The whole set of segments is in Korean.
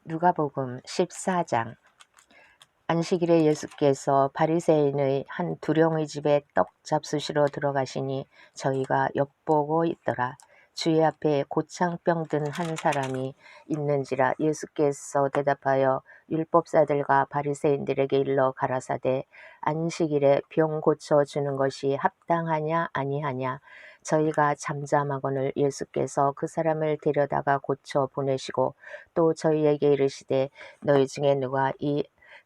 누가복음 14장. 안식일에 예수께서 바리새인의 한 두령의 집에 떡 잡수시러 들어가시니 저희가 엿보고 있더라. 주의 앞에 고창병 든 한 사람이 있는지라. 예수께서 대답하여 율법사들과 바리새인들에게 일러 가라사대 안식일에 병 고쳐주는 것이 합당하냐 아니하냐. 저희가 잠잠하거늘 예수께서 그 사람을 데려다가 고쳐 보내시고 또 저희에게 이르시되 너희 중에 누가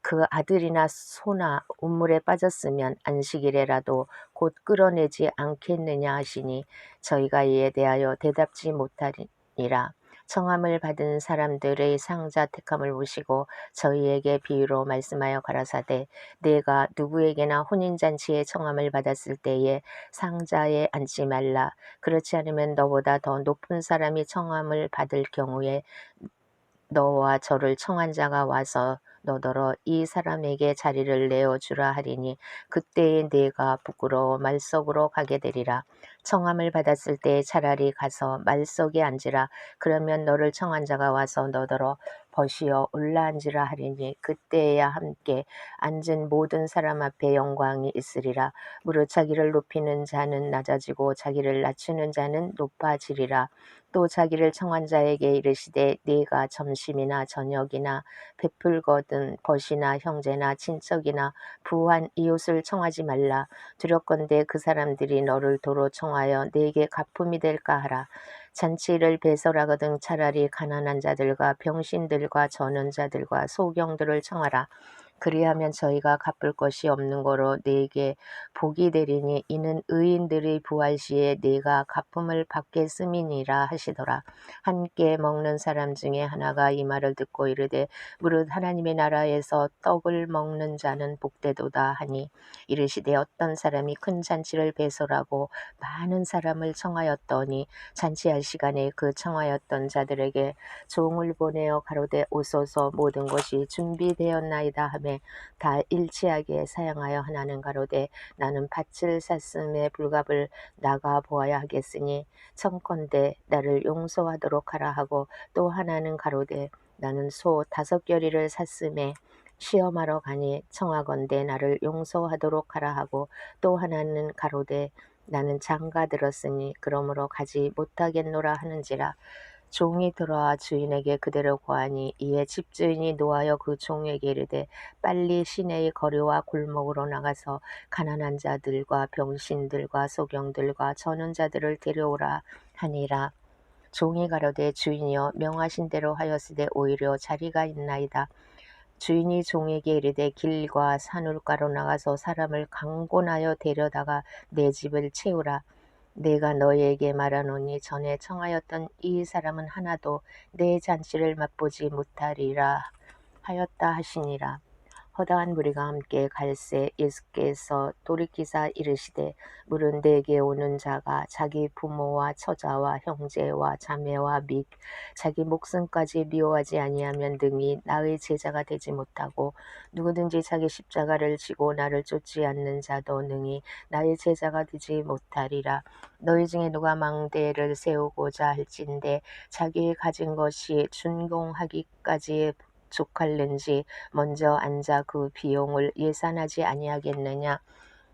그 아들이나 소나 우물에 빠졌으면 안식일에라도 곧 끌어내지 않겠느냐 하시니 저희가 이에 대하여 대답지 못하니라. 청함을 받은 사람들의 상자 택함을 보시고 저희에게 비유로 말씀하여 가라사대 내가 누구에게나 혼인잔치에 청함을 받았을 때에 상자에 앉지 말라. 그렇지 않으면 너보다 더 높은 사람이 청함을 받을 경우에 너와 저를 청한 자가 와서 너더러 이 사람에게 자리를 내어주라 하리니 그때에 내가 부끄러워 말석으로 가게 되리라. 청함을 받았을 때 차라리 가서 말석에 앉으라. 그러면 너를 청한 자가 와서 너더러 벗이어 올라앉으라 하리니 그때에야 함께 앉은 모든 사람 앞에 영광이 있으리라. 무릇 자기를 높이는 자는 낮아지고 자기를 낮추는 자는 높아지리라. 또 자기를 청한 자에게 이르시되 네가 점심이나 저녁이나 베풀거든 벗이나 형제나 친척이나 부한 이웃을 청하지 말라. 두렵건대 그 사람들이 너를 도로 청하여 네게 갚음이 될까 하라. 잔치를 배설하거든 차라리 가난한 자들과 병신들과 저는 자들과 소경들을 청하라. 그리하면 저희가 갚을 것이 없는 거로 네게 복이 되리니 이는 의인들의 부활 시에 네가 갚음을 받겠음이니라 하시더라. 함께 먹는 사람 중에 하나가 이 말을 듣고 이르되 무릇 하나님의 나라에서 떡을 먹는 자는 복되도다 하니 이르시되 어떤 사람이 큰 잔치를 배설하고 많은 사람을 청하였더니 잔치할 시간에 그 청하였던 자들에게 종을 보내어 가로되 오소서 모든 것이 준비되었나이다 하며 다 일치하게 사양하여 하나는 가로되 나는 밭을 샀음에 불갑을 나가 보아야 하겠으니 청컨대 나를 용서하도록 하라 하고 또 하나는 가로되 나는 소 5겨리를 샀음에 시험하러 가니 청하건대 나를 용서하도록 하라 하고 또 하나는 가로되 나는 장가 들었으니 그러므로 가지 못하겠노라 하는지라. 종이 들어와 주인에게 그대로 고하니 이에 집주인이 노하여 그 종에게 이르되 빨리 시내의 거리와 골목으로 나가서 가난한 자들과 병신들과 소경들과 저는 자들을 데려오라 하니라. 종이 가로되 주인이여 명하신 대로 하였으되 오히려 자리가 있나이다. 주인이 종에게 이르되 길과 산울가로 나가서 사람을 강권하여 데려다가 내 집을 채우라. 내가 너희에게 말하노니 전에 청하였던 이 사람은 하나도 내 잔치를 맛보지 못하리라 하였다 하시니라. 허다한 무리가 함께 갈새 예수께서 돌이키사 이르시되 무릇 내게 오는 자가 자기 부모와 처자와 형제와 자매와 및 자기 목숨까지 미워하지 아니하면 등이 나의 제자가 되지 못하고 누구든지 자기 십자가를 지고 나를 쫓지 않는 자도 능히 나의 제자가 되지 못하리라. 너희 중에 누가 망대를 세우고자 할진대 자기 가진 것이 준공하기까지 족할는지 먼저 앉아 그 비용을 예산하지 아니하겠느냐.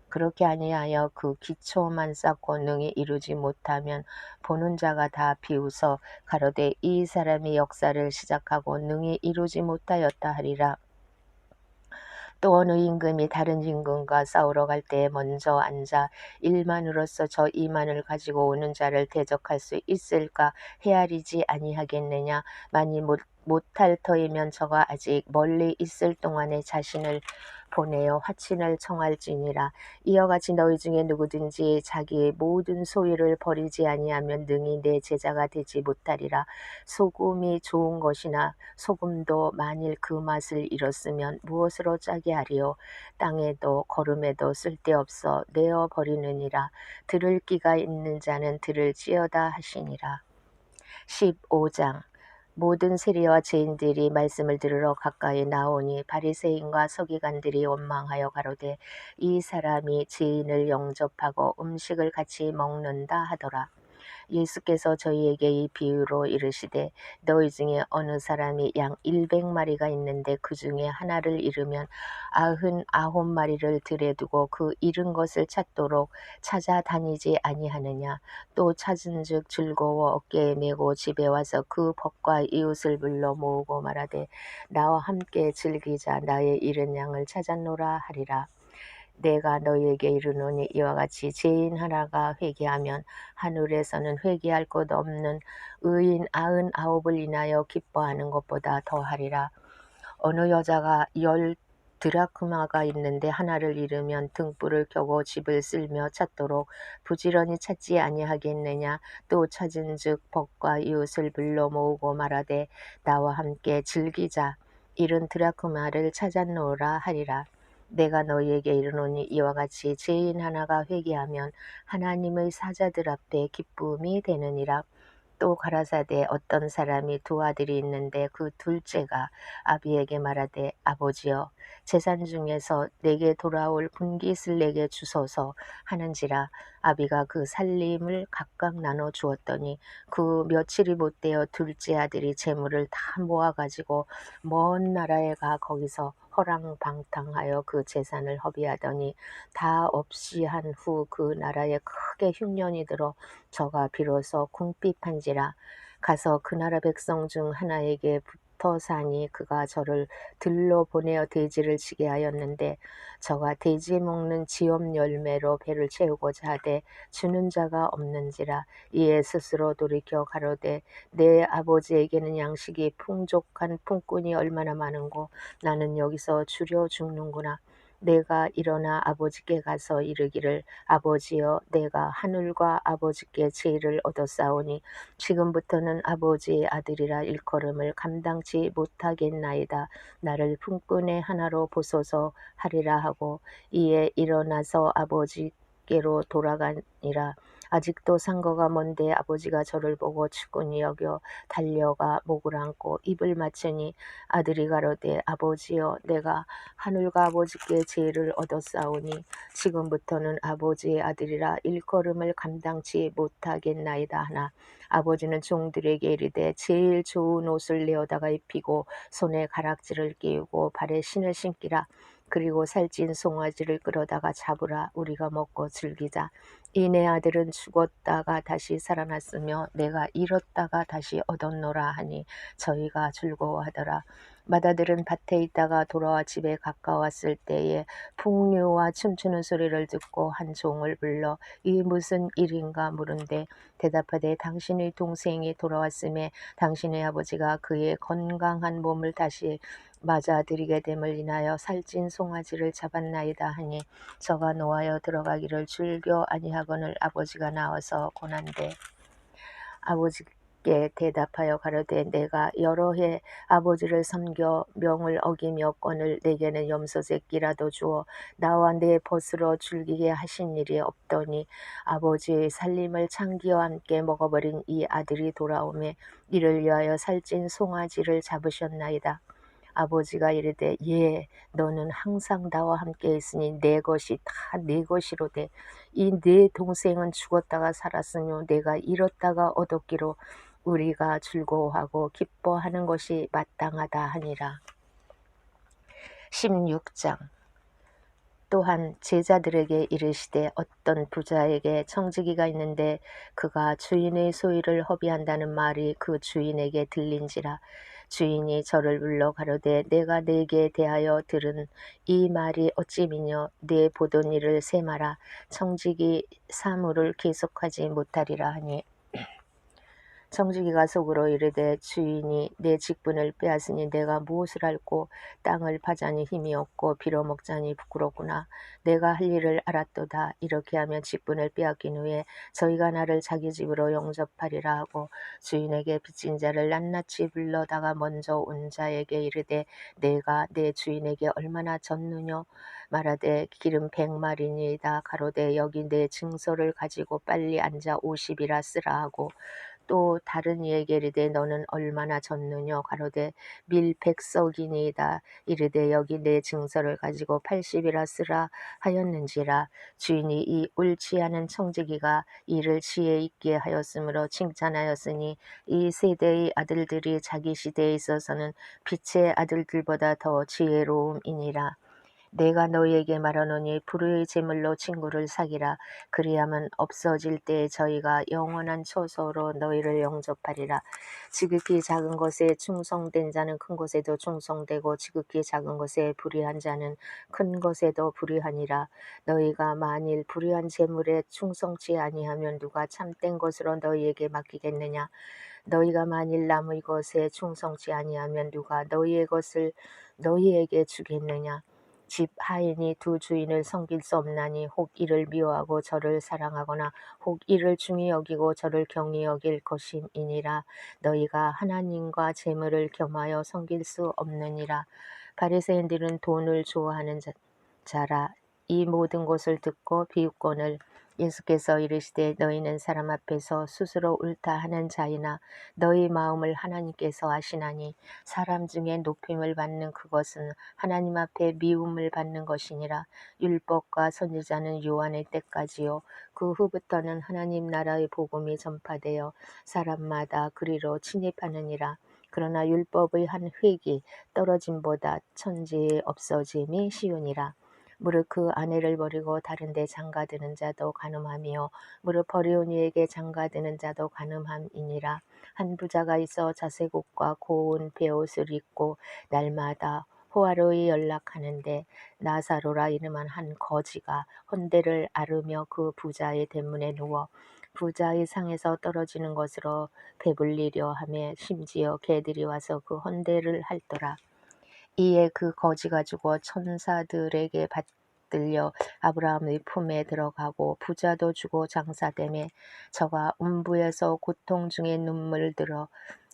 그렇게 아니하여 그 기초만 쌓고 능히 이루지 못하면 보는 자가 다 비웃어 가로되 이 사람이 역사를 시작하고 능히 이루지 못하였다 하리라. 또 어느 임금이 다른 임금과 싸우러 갈 때에 먼저 앉아 1만으로서 저 2만을 가지고 오는 자를 대적할 수 있을까 헤아리지 아니하겠느냐. 만일 못할 터이면 저가 아직 멀리 있을 동안에 자신을 보내어 화친을 청할지니라. 이와 같이 너희 중에 누구든지 자기의 모든 소유를 버리지 아니하면 능히 내 제자가 되지 못하리라. 소금이 좋은 것이나 소금도 만일 그 맛을 잃었으면 무엇으로 짜게 하리요. 땅에도 거름에도 쓸데없어 내어 버리느니라. 들을 귀가 있는 자는 들을지어다 하시니라. 15장. 모든 세리와 죄인들이 말씀을 들으러 가까이 나오니 바리새인과 서기관들이 원망하여 가로되 이 사람이 죄인을 영접하고 음식을 같이 먹는다 하더라. 예수께서 저희에게 이 비유로 이르시되 너희 중에 어느 사람이 양 100마리가 있는데 그 중에 하나를 잃으면 99마리를 들에 두고 그 잃은 것을 찾도록 찾아다니지 아니하느냐. 또 찾은즉 즐거워 어깨에 메고 집에 와서 그 벗과 이웃을 불러 모으고 말하되 나와 함께 즐기자. 나의 잃은 양을 찾았노라 하리라. 내가 너희에게 이르노니 이와 같이 죄인 하나가 회개하면 하늘에서는 회개할 것 없는 의인 99을 인하여 기뻐하는 것보다 더하리라. 어느 여자가 10드라크마가 있는데 하나를 잃으면 등불을 켜고 집을 쓸며 찾도록 부지런히 찾지 아니하겠느냐. 또 찾은즉 벗과 이웃을 불러 모으고 말하되 나와 함께 즐기자. 잃은 드라크마를 찾았노라 하리라. 내가 너희에게 이르노니 이와 같이 죄인 하나가 회개하면 하나님의 사자들 앞에 기쁨이 되느니라. 또 가라사대 어떤 사람이 두 아들이 있는데 그 둘째가 아비에게 말하되 아버지여 재산 중에서 내게 돌아올 분깃을 내게 주소서 하는지라. 아비가 그 살림을 각각 나눠 주었더니 그 며칠이 못되어 둘째 아들이 재물을 다 모아 가지고 먼 나라에 가 거기서 허랑방탕하여 그 재산을 허비하더니 다 없이 한 후 그 나라에 크게 흉년이 들어 저가 비로소 궁핍한지라. 가서 그 나라 백성 중 하나에게 붙어 사니 그가 저를 들러 보내어 돼지를 치게 하였는데 저가 돼지 먹는 지업 열매로 배를 채우고자 하되 주는 자가 없는지라. 이에 스스로 돌이켜 가로되 내 아버지에게는 양식이 풍족한 품꾼이 얼마나 많은고 나는 여기서 주려 죽는구나. 내가 일어나 아버지께 가서 이르기를 아버지여 내가 하늘과 아버지께 제의를 얻었사오니 지금부터는 아버지의 아들이라 일컬음을 감당치 못하겠나이다. 나를 품꾼의 하나로 보소서 하리라 하고 이에 일어나서 아버지께로 돌아가니라. 아직도 상거가 먼데 아버지가 저를 보고 측은히 여겨 달려가 목을 안고 입을 맞추니 아들이 가로되 아버지여 내가 하늘과 아버지께 제의를 얻었사오니 지금부터는 아버지의 아들이라 일컬음을 감당치 못하겠나이다 하나 아버지는 종들에게 이르되 제일 좋은 옷을 내어다가 입히고 손에 가락지를 끼우고 발에 신을 신기라. 그리고 살찐 송아지를 끌어다가 잡으라. 우리가 먹고 즐기자. 이 내 아들은 죽었다가 다시 살아났으며 내가 잃었다가 다시 얻었노라 하니 저희가 즐거워하더라. 맏아들은 밭에 있다가 돌아와 집에 가까웠을 때에 풍류와 춤추는 소리를 듣고 한 종을 불러 이 무슨 일인가 물은데 대답하되 당신의 동생이 돌아왔음에 당신의 아버지가 그의 건강한 몸을 다시 맞아들이게 됨을 인하여 살찐 송아지를 잡았나이다 하니 저가 노하여 들어가기를 즐겨 아니하거늘 아버지가 나와서 고난되 아버지께 대답하여 가로되 내가 여러 해 아버지를 섬겨 명을 어기며 건을 내게는 염소 새끼라도 주어 나와 내 벗으로 즐기게 하신 일이 없더니 아버지의 살림을 창기와 함께 먹어버린 이 아들이 돌아오매 이를 위하여 살찐 송아지를 잡으셨나이다. 아버지가 이르되 예 너는 항상 나와 함께 있으니 내 것이 다 내 것이로되 이 네 동생은 죽었다가 살았으며 내가 잃었다가 얻었기로 우리가 즐거워하고 기뻐하는 것이 마땅하다 하니라. 16장 또한 제자들에게 이르시되 어떤 부자에게 청지기가 있는데 그가 주인의 소유를 허비한다는 말이 그 주인에게 들린지라. 주인이 저를 불러 가로되 내가 네게 대하여 들은 이 말이 어찌 미뇨. 네 보던 일을 세마라. 청지기 사물을 계속하지 못하리라 하니 청지기가 속으로 이르되 주인이 내 직분을 빼앗으니 내가 무엇을 할꼬. 땅을 파자니 힘이 없고 빌어먹자니 부끄럽구나. 내가 할 일을 알았도다. 이렇게 하면 직분을 빼앗긴 후에 저희가 나를 자기 집으로 영접하리라 하고 주인에게 빚진 자를 낱낱이 불러다가 먼저 온 자에게 이르되 내가 내 주인에게 얼마나 졌느뇨. 말하되 기름 100마리니이다. 가로되 여기 내 증서를 가지고 빨리 앉아 50이라 쓰라 하고 또 다른 이에게 이르되 너는 얼마나 졌느뇨 가로되 밀 100석이니이다. 이르되 여기 내 증서를 가지고 80이라 쓰라 하였는지라. 주인이 이 옳지 않은 청지기가 이를 지혜 있게 하였으므로 칭찬하였으니 이 세대의 아들들이 자기 시대에 있어서는 빛의 아들들보다 더 지혜로움이니라. 내가 너희에게 말하노니 불의의 제물로 친구를 사기라. 그리하면 없어질 때에 저희가 영원한 처소로 너희를 영접하리라. 지극히 작은 것에 충성된 자는 큰 것에도 충성되고 지극히 작은 것에 불의한 자는 큰 것에도 불의하니라. 너희가 만일 불의한 제물에 충성치 아니하면 누가 참된 것으로 너희에게 맡기겠느냐. 너희가 만일 남의 것에 충성치 아니하면 누가 너희의 것을 너희에게 주겠느냐. 집 하인이 두 주인을 섬길 수 없나니 혹 이를 미워하고 저를 사랑하거나 혹 이를 중히 여기고 저를 경히 여길 것임이니라. 너희가 하나님과 재물을 겸하여 섬길 수 없느니라. 바리새인들은 돈을 좋아하는 자라. 이 모든 것을 듣고 비웃거늘 예수께서 이르시되 너희는 사람 앞에서 스스로 옳다 하는 자이나 너희 마음을 하나님께서 아시나니 사람 중에 높임을 받는 그것은 하나님 앞에 미움을 받는 것이니라. 율법과 선지자는 요한의 때까지요 그 후부터는 하나님 나라의 복음이 전파되어 사람마다 그리로 침입하느니라. 그러나 율법의 한 획이 떨어짐보다 천지에 없어짐이 쉬우니라. 무릇 그 아내를 버리고 다른 데 장가드는 자도 간음하며 무릇 버리온 이에게 장가드는 자도 간음함이니라. 한 부자가 있어 자색옷과 고운 베옷을 입고 날마다 호화로이 연락하는데 나사로라 이름한 한 거지가 헌대를 앓으며 그 부자의 대문에 누워 부자의 상에서 떨어지는 것으로 배불리려 하며 심지어 개들이 와서 그 헌대를 핥더라. 이에 그 거지가 죽어 천사들에게 받들려 아브라함의 품에 들어가고 부자도 죽어 장사되매 저가 음부에서 고통 중에 눈물 들어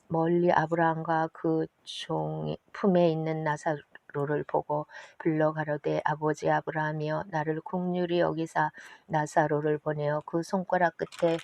멀리 아브라함과 그 종 품에 있는 나사로를 보고 불러 가로되 아버지 아브라함이여 나를 긍휼히 여기사 나사로를 보내어 그 손가락 끝에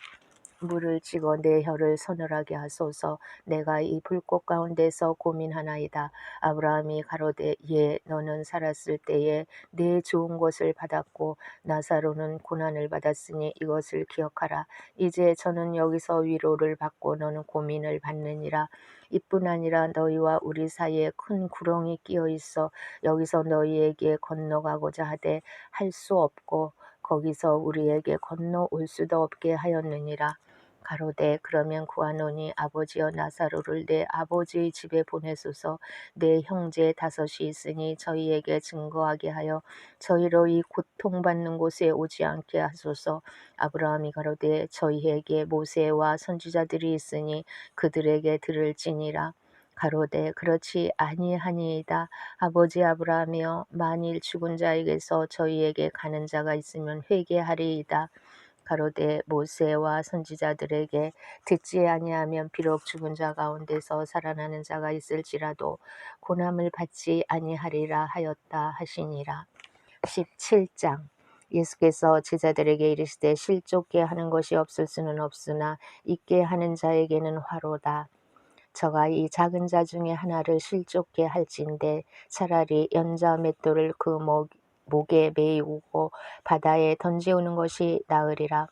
물을 찍어 내 혀를 서늘하게 하소서. 내가 이 불꽃 가운데서 고민하나이다. 아브라함이 가로되 예 너는 살았을 때에 내 좋은 것을 받았고 나사로는 고난을 받았으니 이것을 기억하라. 이제 저는 여기서 위로를 받고 너는 고민을 받느니라. 이뿐 아니라 너희와 우리 사이에 큰 구렁이 끼어 있어 여기서 너희에게 건너가고자 하되 할 수 없고 거기서 우리에게 건너올 수도 없게 하였느니라. 가로되 그러면 구하노니 아버지여 나사로를 내 아버지의 집에 보내소서. 내 형제 다섯이 있으니 저희에게 증거하게 하여 저희로 이 고통받는 곳에 오지 않게 하소서. 아브라함이 가로되 저희에게 모세와 선지자들이 있으니 그들에게 들을지니라. 가로되 그렇지 아니하니이다. 아버지 아브라함이여 만일 죽은 자에게서 저희에게 가는 자가 있으면 회개하리이다. 가로되 모세와 선지자들에게 듣지 아니하면 비록 죽은 자 가운데서 살아나는 자가 있을지라도 고난을 받지 아니하리라 하였다 하시니라. 17장 예수께서 제자들에게 이르시되 실족게 하는 것이 없을 수는 없으나 있게 하는 자에게는 화로다. 저가 이 작은 자 중에 하나를 실족게 할진대 차라리 연자 맷돌을 그 목에 매이고 바다에 던지우는 것이 나으리라.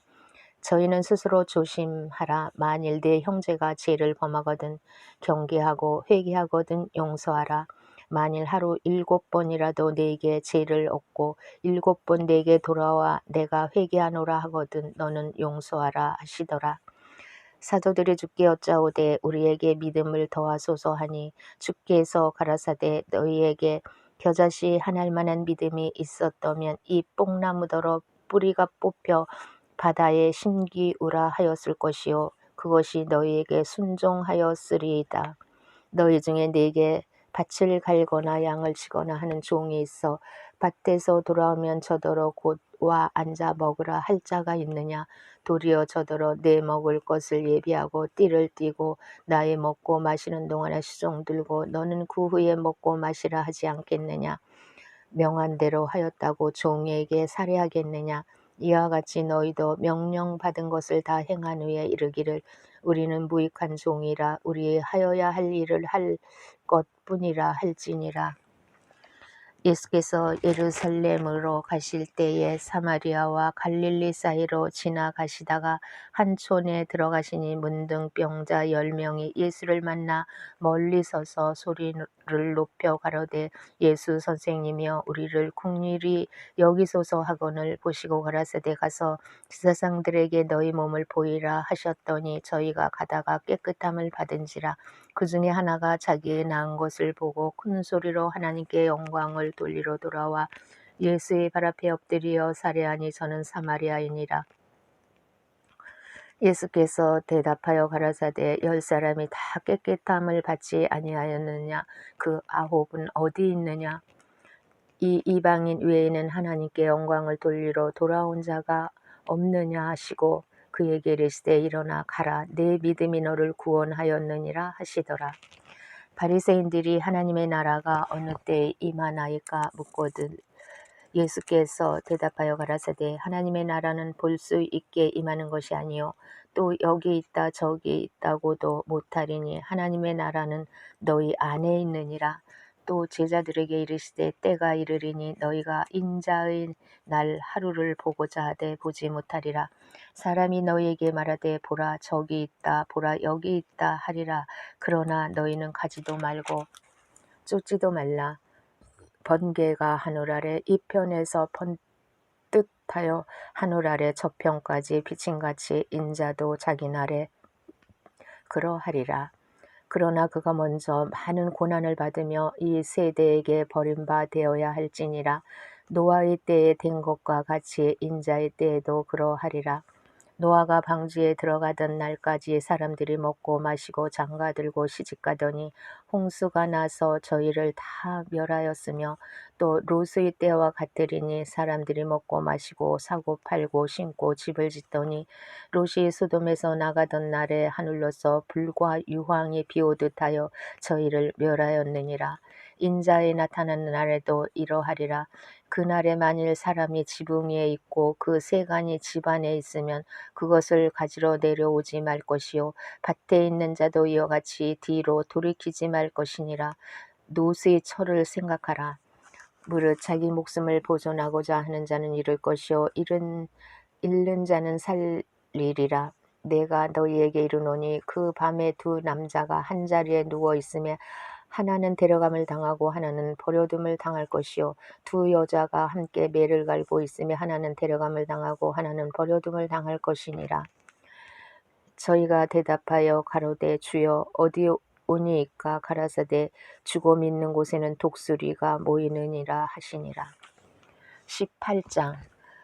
저희는 스스로 조심하라. 만일 내 형제가 죄를 범하거든 경계하고 회개하거든 용서하라. 만일 하루 7번이라도 내게 죄를 얻고 7번 내게 돌아와 내가 회개하노라 하거든 너는 용서하라 하시더라. 사도들이 주께 여짜오되 우리에게 믿음을 더하소서 하니 주께서 가라사대 너희에게 겨자씨 하나일 만한 믿음이 있었다면 이 뽕나무더러 뿌리가 뽑혀 바다에 심기우라 하였을 것이요 그것이 너희에게 순종하였으리이다. 너희 중에 내게 밭을 갈거나 양을 치거나 하는 종이 있어 밭에서 돌아오면 저더러 곧 와 앉아 먹으라 할 자가 있느냐. 도리어 저더러 내 먹을 것을 예비하고 띠를 띠고 나의 먹고 마시는 동안에 수종 들고 너는 그 후에 먹고 마시라 하지 않겠느냐. 명한 대로 하였다고 종에게 살해하겠느냐. 이와 같이 너희도 명령받은 것을 다 행한 후에 이르기를 우리는 무익한 종이라 우리 하여야 할 일을 할 것뿐이라 할지니라. 예수께서 예루살렘으로 가실 때에 사마리아와 갈릴리 사이로 지나가시다가 한 촌에 들어가시니 문둥병자 10명이 예수를 만나 멀리 서서 소리를 높여 가로되 예수 선생님이여 우리를 긍휼히 여기소서 하거늘 보시고 가라사대 가서 제사장들에게 너희 몸을 보이라 하셨더니 저희가 가다가 깨끗함을 받은지라. 그 중에 하나가 자기의 나은 것을 보고 큰 소리로 하나님께 영광을 돌리러 돌아와 예수의 발 앞에 엎드려 살해하니 저는 사마리아인이라. 예수께서 대답하여 가라사대 10사람이 다 깨끗함을 받지 아니하였느냐? 그 9은 어디 있느냐? 이 이방인 외에는 하나님께 영광을 돌리러 돌아온 자가 없느냐 하시고 그에게 이르시되 일어나 가라 내 믿음이 너를 구원하였느니라 하시더라. 바리새인들이 하나님의 나라가 어느 때에 임하나이까 묻거든 예수께서 대답하여 가라사대 하나님의 나라는 볼 수 있게 임하는 것이 아니요 또 여기 있다 저기 있다고도 못하리니 하나님의 나라는 너희 안에 있느니라. 또 제자들에게 이르시되 때가 이르리니 너희가 인자의 날 하루를 보고자 하되 보지 못하리라. 사람이 너희에게 말하되 보라 저기 있다 보라 여기 있다 하리라. 그러나 너희는 가지도 말고 쫓지도 말라. 번개가 하늘 아래 이편에서 번듯하여 하늘 아래 저편까지 비침같이 인자도 자기 날에 그러하리라. 그러나 그가 먼저 많은 고난을 받으며 이 세대에게 버림받아야 할지니라. 노아의 때에 된 것과 같이 인자의 때에도 그러하리라. 노아가 방주에 들어가던 날까지 사람들이 먹고 마시고 장가들고 시집가더니 홍수가 나서 저희를 다 멸하였으며 또 롯의 때와 같으리니 사람들이 먹고 마시고 사고 팔고 신고 집을 짓더니 롯이 소돔에서 나가던 날에 하늘로서 불과 유황이 비오듯 하여 저희를 멸하였느니라. 인자에 나타나는 날에도 이러하리라. 그날에 만일 사람이 지붕 위에 있고 그 세간이 집 안에 있으면 그것을 가지러 내려오지 말 것이요 밭에 있는 자도 이와 같이 뒤로 돌이키지 말 것이니라. 롯의 철을 생각하라. 무릇 자기 목숨을 보존하고자 하는 자는 잃을 것이요 잃는 자는 살리리라. 내가 너희에게 이르노니 그 밤에 두 남자가 한 자리에 누워 있으며 하나는 데려감을 당하고 하나는 버려둠을 당할 것이요 두 여자가 함께 매를 갈고 있으며 하나는 데려감을 당하고 하나는 버려둠을 당할 것이니라. 저희가 대답하여 가로되 주여 어디 오니이까 가라사대 죽어 믿는 곳에는 독수리가 모이느니라 하시니라. 18장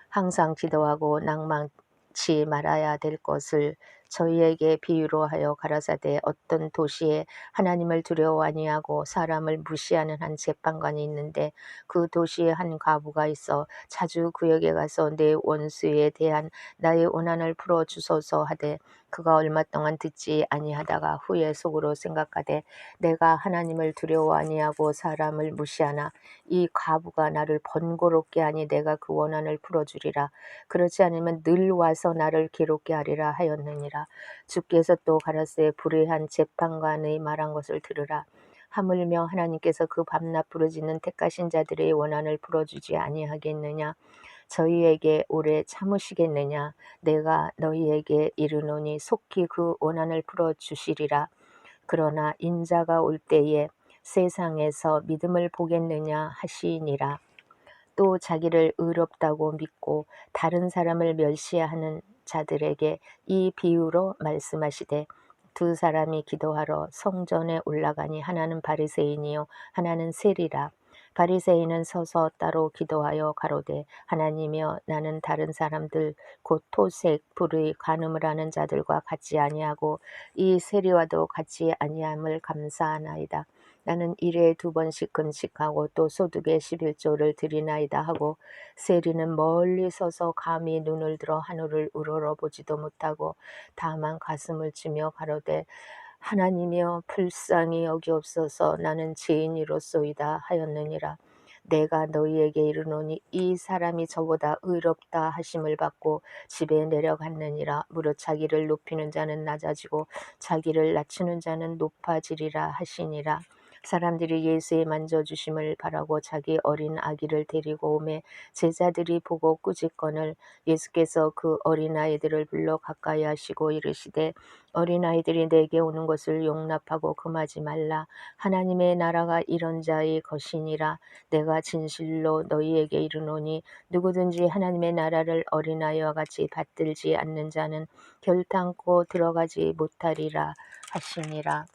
항상 기도하고 낭망치 말아야 될 것을 저희에게 비유로 하여 가라사대 어떤 도시에 하나님을 두려워 아니하고 사람을 무시하는 한 재판관이 있는데 그 도시에 한 과부가 있어 자주 그에게 가서 내 원수에 대한 나의 원한을 풀어주소서 하되 그가 얼마 동안 듣지 아니하다가 후에 속으로 생각하되 내가 하나님을 두려워 아니하고 사람을 무시하나 이 과부가 나를 번거롭게 하니 내가 그 원한을 풀어주리라. 그렇지 않으면 늘 와서 나를 괴롭게 하리라 하였느니라. 주께서 또 가라사대 불의한 재판관의 말한 것을 들으라. 하물며 하나님께서 그 밤낮 부르짖는 택하신 자들의 원한을 풀어주지 아니하겠느냐. 저희에게 오래 참으시겠느냐. 내가 너희에게 이르노니 속히 그 원한을 풀어주시리라. 그러나 인자가 올 때에 세상에서 믿음을 보겠느냐 하시니라. 또 자기를 의롭다고 믿고 다른 사람을 멸시하는 자들에게 이 비유로 말씀하시되 두 사람이 기도하러 성전에 올라가니 하나는 바리새인이요 하나는 세리라. 바리새인은 서서 따로 기도하여 가로되 하나님이여 나는 다른 사람들 곧 토색 불의 간음을 하는 자들과 같지 아니하고 이 세리와도 같지 아니함을 감사하나이다. 나는 일에 2번씩 금식하고 또 소득의 11조를 드리나이다 하고 세리는 멀리 서서 감히 눈을 들어 하늘을 우러러보지도 못하고 다만 가슴을 치며 가로되 하나님이여 불쌍히 여기옵소서 나는 죄인이로소이다 하였느니라. 내가 너희에게 이르노니 이 사람이 저보다 의롭다 하심을 받고 집에 내려갔느니라. 무릇 자기를 높이는 자는 낮아지고 자기를 낮추는 자는 높아지리라 하시니라. 사람들이 예수의 만져주심을 바라고 자기 어린 아기를 데리고 오매 제자들이 보고 꾸짖거늘 예수께서 그 어린아이들을 불러 가까이 하시고 이르시되 어린아이들이 내게 오는 것을 용납하고 금하지 말라. 하나님의 나라가 이런 자의 것이니라. 내가 진실로 너희에게 이르노니 누구든지 하나님의 나라를 어린아이와 같이 받들지 않는 자는 결단코 들어가지 못하리라 하시니라.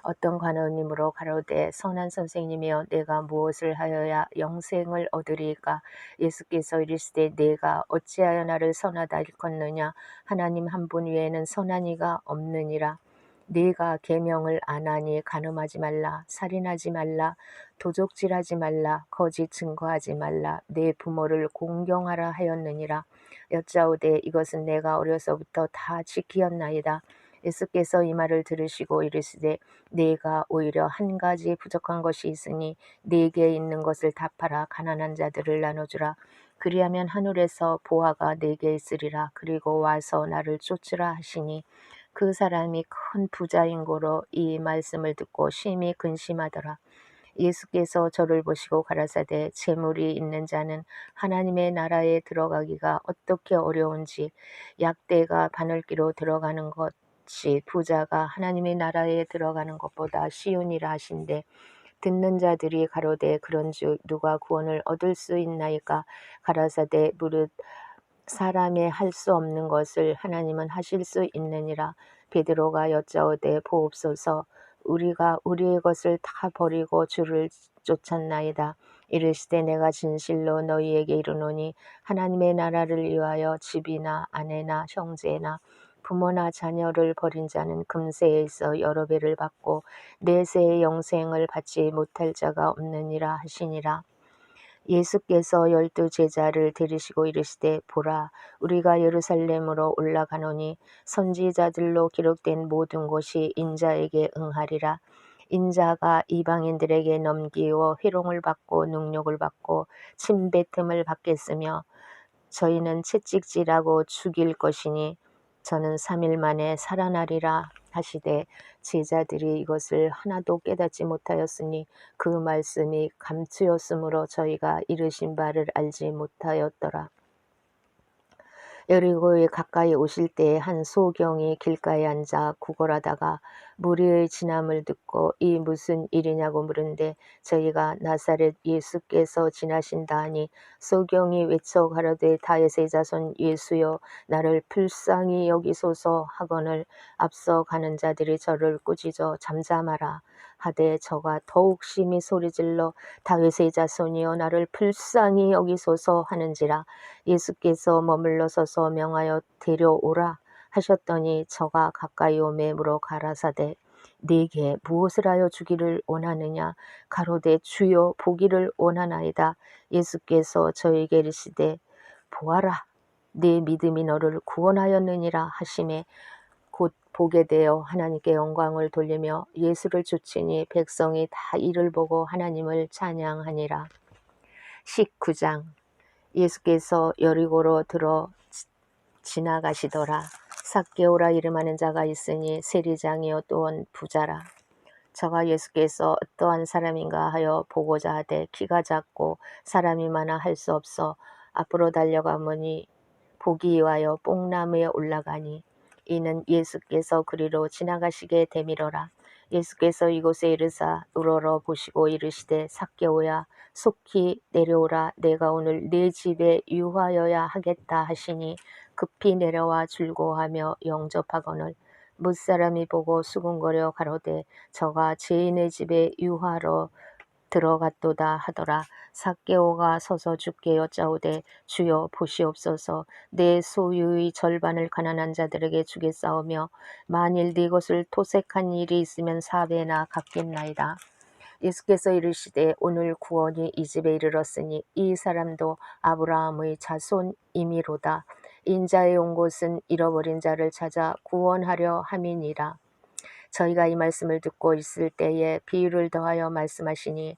어떤 관원님으로 가로되 선한 선생님이여 내가 무엇을 하여야 영생을 얻으리까? 예수께서 이르시되 내가 어찌하여 나를 선하다 일컫느냐? 하나님 한 분 외에는 선한 이가 없느니라. 네가 계명을 안 하니 간음하지 말라, 살인하지 말라, 도적질하지 말라, 거짓 증거하지 말라, 내 부모를 공경하라 하였느니라. 여짜오되 이것은 내가 어려서부터 다 지키었나이다. 예수께서 이 말을 들으시고 이르시되 네가 오히려 한 가지 부족한 것이 있으니 네게 있는 것을 다 팔아 가난한 자들을 나눠주라. 그리하면 하늘에서 보화가 네게 있으리라. 그리고 와서 나를 쫓으라 하시니 그 사람이 큰 부자인 고로 이 말씀을 듣고 심히 근심하더라. 예수께서 저를 보시고 가라사대 재물이 있는 자는 하나님의 나라에 들어가기가 어떻게 어려운지 약대가 바늘기로 들어가는 것이 부자가 하나님의 나라에 들어가는 것보다 쉬우니라 하신대. 듣는 자들이 가로되 그런즉 누가 구원을 얻을 수 있나이까? 가라사대 무릇 사람의 할 수 없는 것을 하나님은 하실 수 있느니라. 베드로가 여짜오되 보옵소서 우리가 우리의 것을 다 버리고 주를 쫓았나이다. 이르시되 내가 진실로 너희에게 이르노니 하나님의 나라를 위하여 집이나 아내나 형제나 부모나 자녀를 버린 자는 금세에 있어 여러 배를 받고 내세의 영생을 받지 못할 자가 없느니라 하시니라. 예수께서 12 제자를 데리시고 이르시되 보라 우리가 예루살렘으로 올라가노니 선지자들로 기록된 모든 것이 인자에게 응하리라. 인자가 이방인들에게 넘기워 회롱을 받고 능욕을 받고 침뱉음을 받겠으며 저희는 채찍질하고 죽일 것이니 저는 3일 만에 살아나리라 하시되 제자들이 이것을 하나도 깨닫지 못하였으니 그 말씀이 감추었으므로 저희가 이르신 바를 알지 못하였더라. 여리고에 가까이 오실 때에 한 소경이 길가에 앉아 구걸하다가 무리의 지남을 듣고 이 무슨 일이냐고 물은데 저희가 나사렛 예수께서 지나신다 하니 소경이 외쳐 가로되 다윗의 자손 예수여 나를 불쌍히 여기소서 하거늘 앞서 가는 자들이 저를 꾸짖어 잠잠하라 하되 저가 더욱 심히 소리질러 다윗의 자손이여 나를 불쌍히 여기소서 하는지라. 예수께서 머물러 서서 명하여 데려오라 하셨더니 저가 가까이 오매 물어 가라사대 네게 무엇을 하여 주기를 원하느냐? 가로되 주여 보기를 원하나이다. 예수께서 저에게 이르시되 보아라 네 믿음이 너를 구원하였느니라 하시매 곧 보게 되어 하나님께 영광을 돌리며 예수를 쫓으니 백성이 다 이를 보고 하나님을 찬양하니라. 19장 예수께서 여리고로 들어 지나가시더라. 삭개오라 이름하는 자가 있으니 세리장이요 또한 부자라. 저가 예수께서 어떠한 사람인가 하여 보고자 하되 키가 작고 사람이 많아 할 수 없어 앞으로 달려가머니 보기 위하여 뽕나무에 올라가니 이는 예수께서 그리로 지나가시게 되밀어라. 예수께서 이곳에 이르사 우러러 보시고 이르시되 삭개오야 속히 내려오라. 내가 오늘 네 집에 유하여야 하겠다 하시니 급히 내려와 줄고하며 영접하거늘 무사람이 보고 수군거려 가로되 저가 죄인의 집에 유하러 들어갔도다 하더라. 삭개오가 서서 주께 여짜오되 주여 보시옵소서 내 소유의 절반을 가난한 자들에게 주겠사오며 만일 네 것을 토색한 일이 있으면 4배나 갚겠나이다. 예수께서 이르시되 오늘 구원이 이 집에 이르렀으니 이 사람도 아브라함의 자손이미로다. 인자의 온 곳은 잃어버린 자를 찾아 구원하려 함이니라. 저희가 이 말씀을 듣고 있을 때에 비유를 더하여 말씀하시니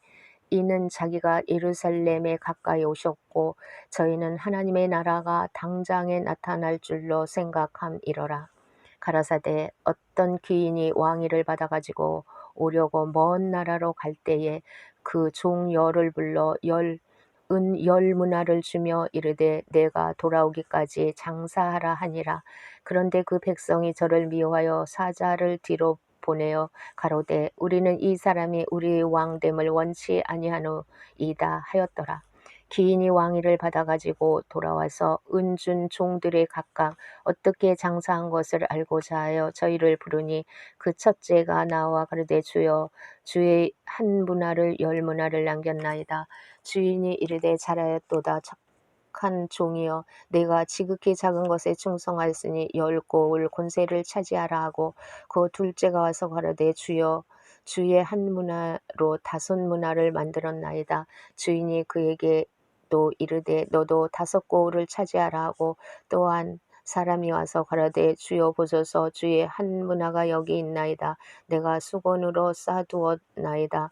이는 자기가 예루살렘에 가까이 오셨고 저희는 하나님의 나라가 당장에 나타날 줄로 생각함이러라. 가라사대 어떤 귀인이 왕위를 받아가지고 오려고 먼 나라로 갈 때에 그 종 열을 불러 열 문화를 주며 이르되 내가 돌아오기까지 장사하라 하니라. 그런데 그 백성이 저를 미워하여 사자를 뒤로 보내어 가로되 우리는 이 사람이 우리의 왕됨을 원치 아니하노이다 하였더라. 기인이 왕위를 받아가지고 돌아와서 은준 종들의 각각 어떻게 장사한 것을 알고자 하여 저희를 부르니 그 첫째가 나와 가로되 주여 주의 한 문화를 열 문화를 남겼나이다. 주인이 이르되 잘하였도다. 착한 종이여 내가 지극히 작은 것에 충성하였으니 열 고을 권세를 차지하라 하고 그 둘째가 와서 가로되 주여 주의 한 문화로 다섯 문화를 만들었나이다. 주인이 그에게 또 이르되 너도 다섯 고을을 차지하라 하고 또한 사람이 와서 가로되 주여 보소서 주의 한 문화가 여기 있나이다. 내가 수건으로 싸두었나이다.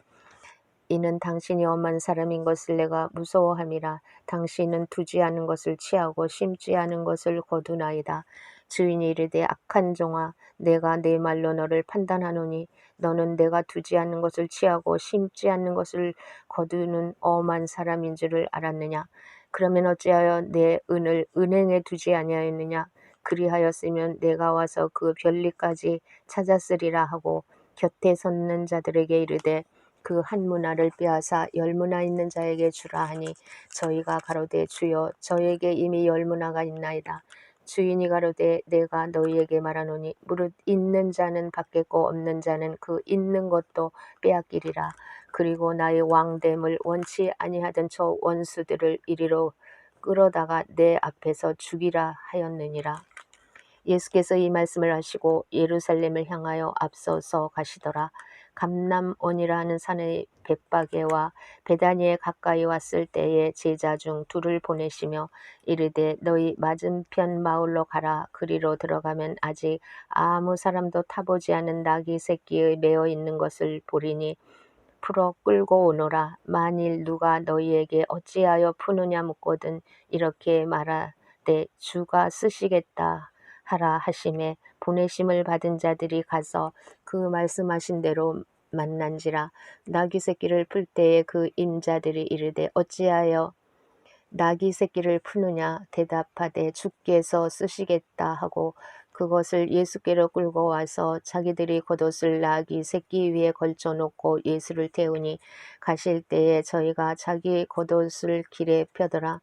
이는 당신이 엄한 사람인 것을 내가 무서워함이라. 당신은 두지 않은 것을 취하고 심지 않은 것을 거두나이다. 주인이 이르되 악한 종아 내가 내 말로 너를 판단하노니 너는 내가 두지 않는 것을 취하고 심지 않는 것을 거두는 엄한 사람인 줄을 알았느냐. 그러면 어찌하여 내 은을 은행에 두지 아니하였느냐. 그리하였으면 내가 와서 그 별리까지 찾았으리라 하고 곁에 섰는 자들에게 이르되 그 한 문화를 빼앗아 열 문화 있는 자에게 주라 하니 저희가 가로되 주여 저에게 이미 열 문화가 있나이다. 주인이 가로되 내가 너희에게 말하노니 무릇 있는 자는 받겠고 없는 자는 그 있는 것도 빼앗기리라. 그리고 나의 왕됨을 원치 아니하던 저 원수들을 이리로 끌어다가 내 앞에서 죽이라 하였느니라. 예수께서 이 말씀을 하시고 예루살렘을 향하여 앞서서 가시더라. 감람원이라 하는 산의 벳바게와 베다니에 가까이 왔을 때에 제자 중 둘을 보내시며 이르되 너희 맞은편 마을로 가라. 그리로 들어가면 아직 아무 사람도 타보지 않은 나귀 새끼의 매어 있는 것을 보리니 풀어 끌고 오너라. 만일 누가 너희에게 어찌하여 푸느냐 묻거든 이렇게 말하되 주가 쓰시겠다 하라 하심에 보내심을 받은 자들이 가서 그 말씀하신 대로 만난지라. 나귀 새끼를 풀 때에 그 임자들이 이르되 어찌하여 나귀 새끼를 푸느냐 대답하되 주께서 쓰시겠다 하고 그것을 예수께로 끌고 와서 자기들이 겉옷을 나귀 새끼 위에 걸쳐 놓고 예수를 태우니 가실 때에 저희가 자기 겉옷을 길에 펴더라.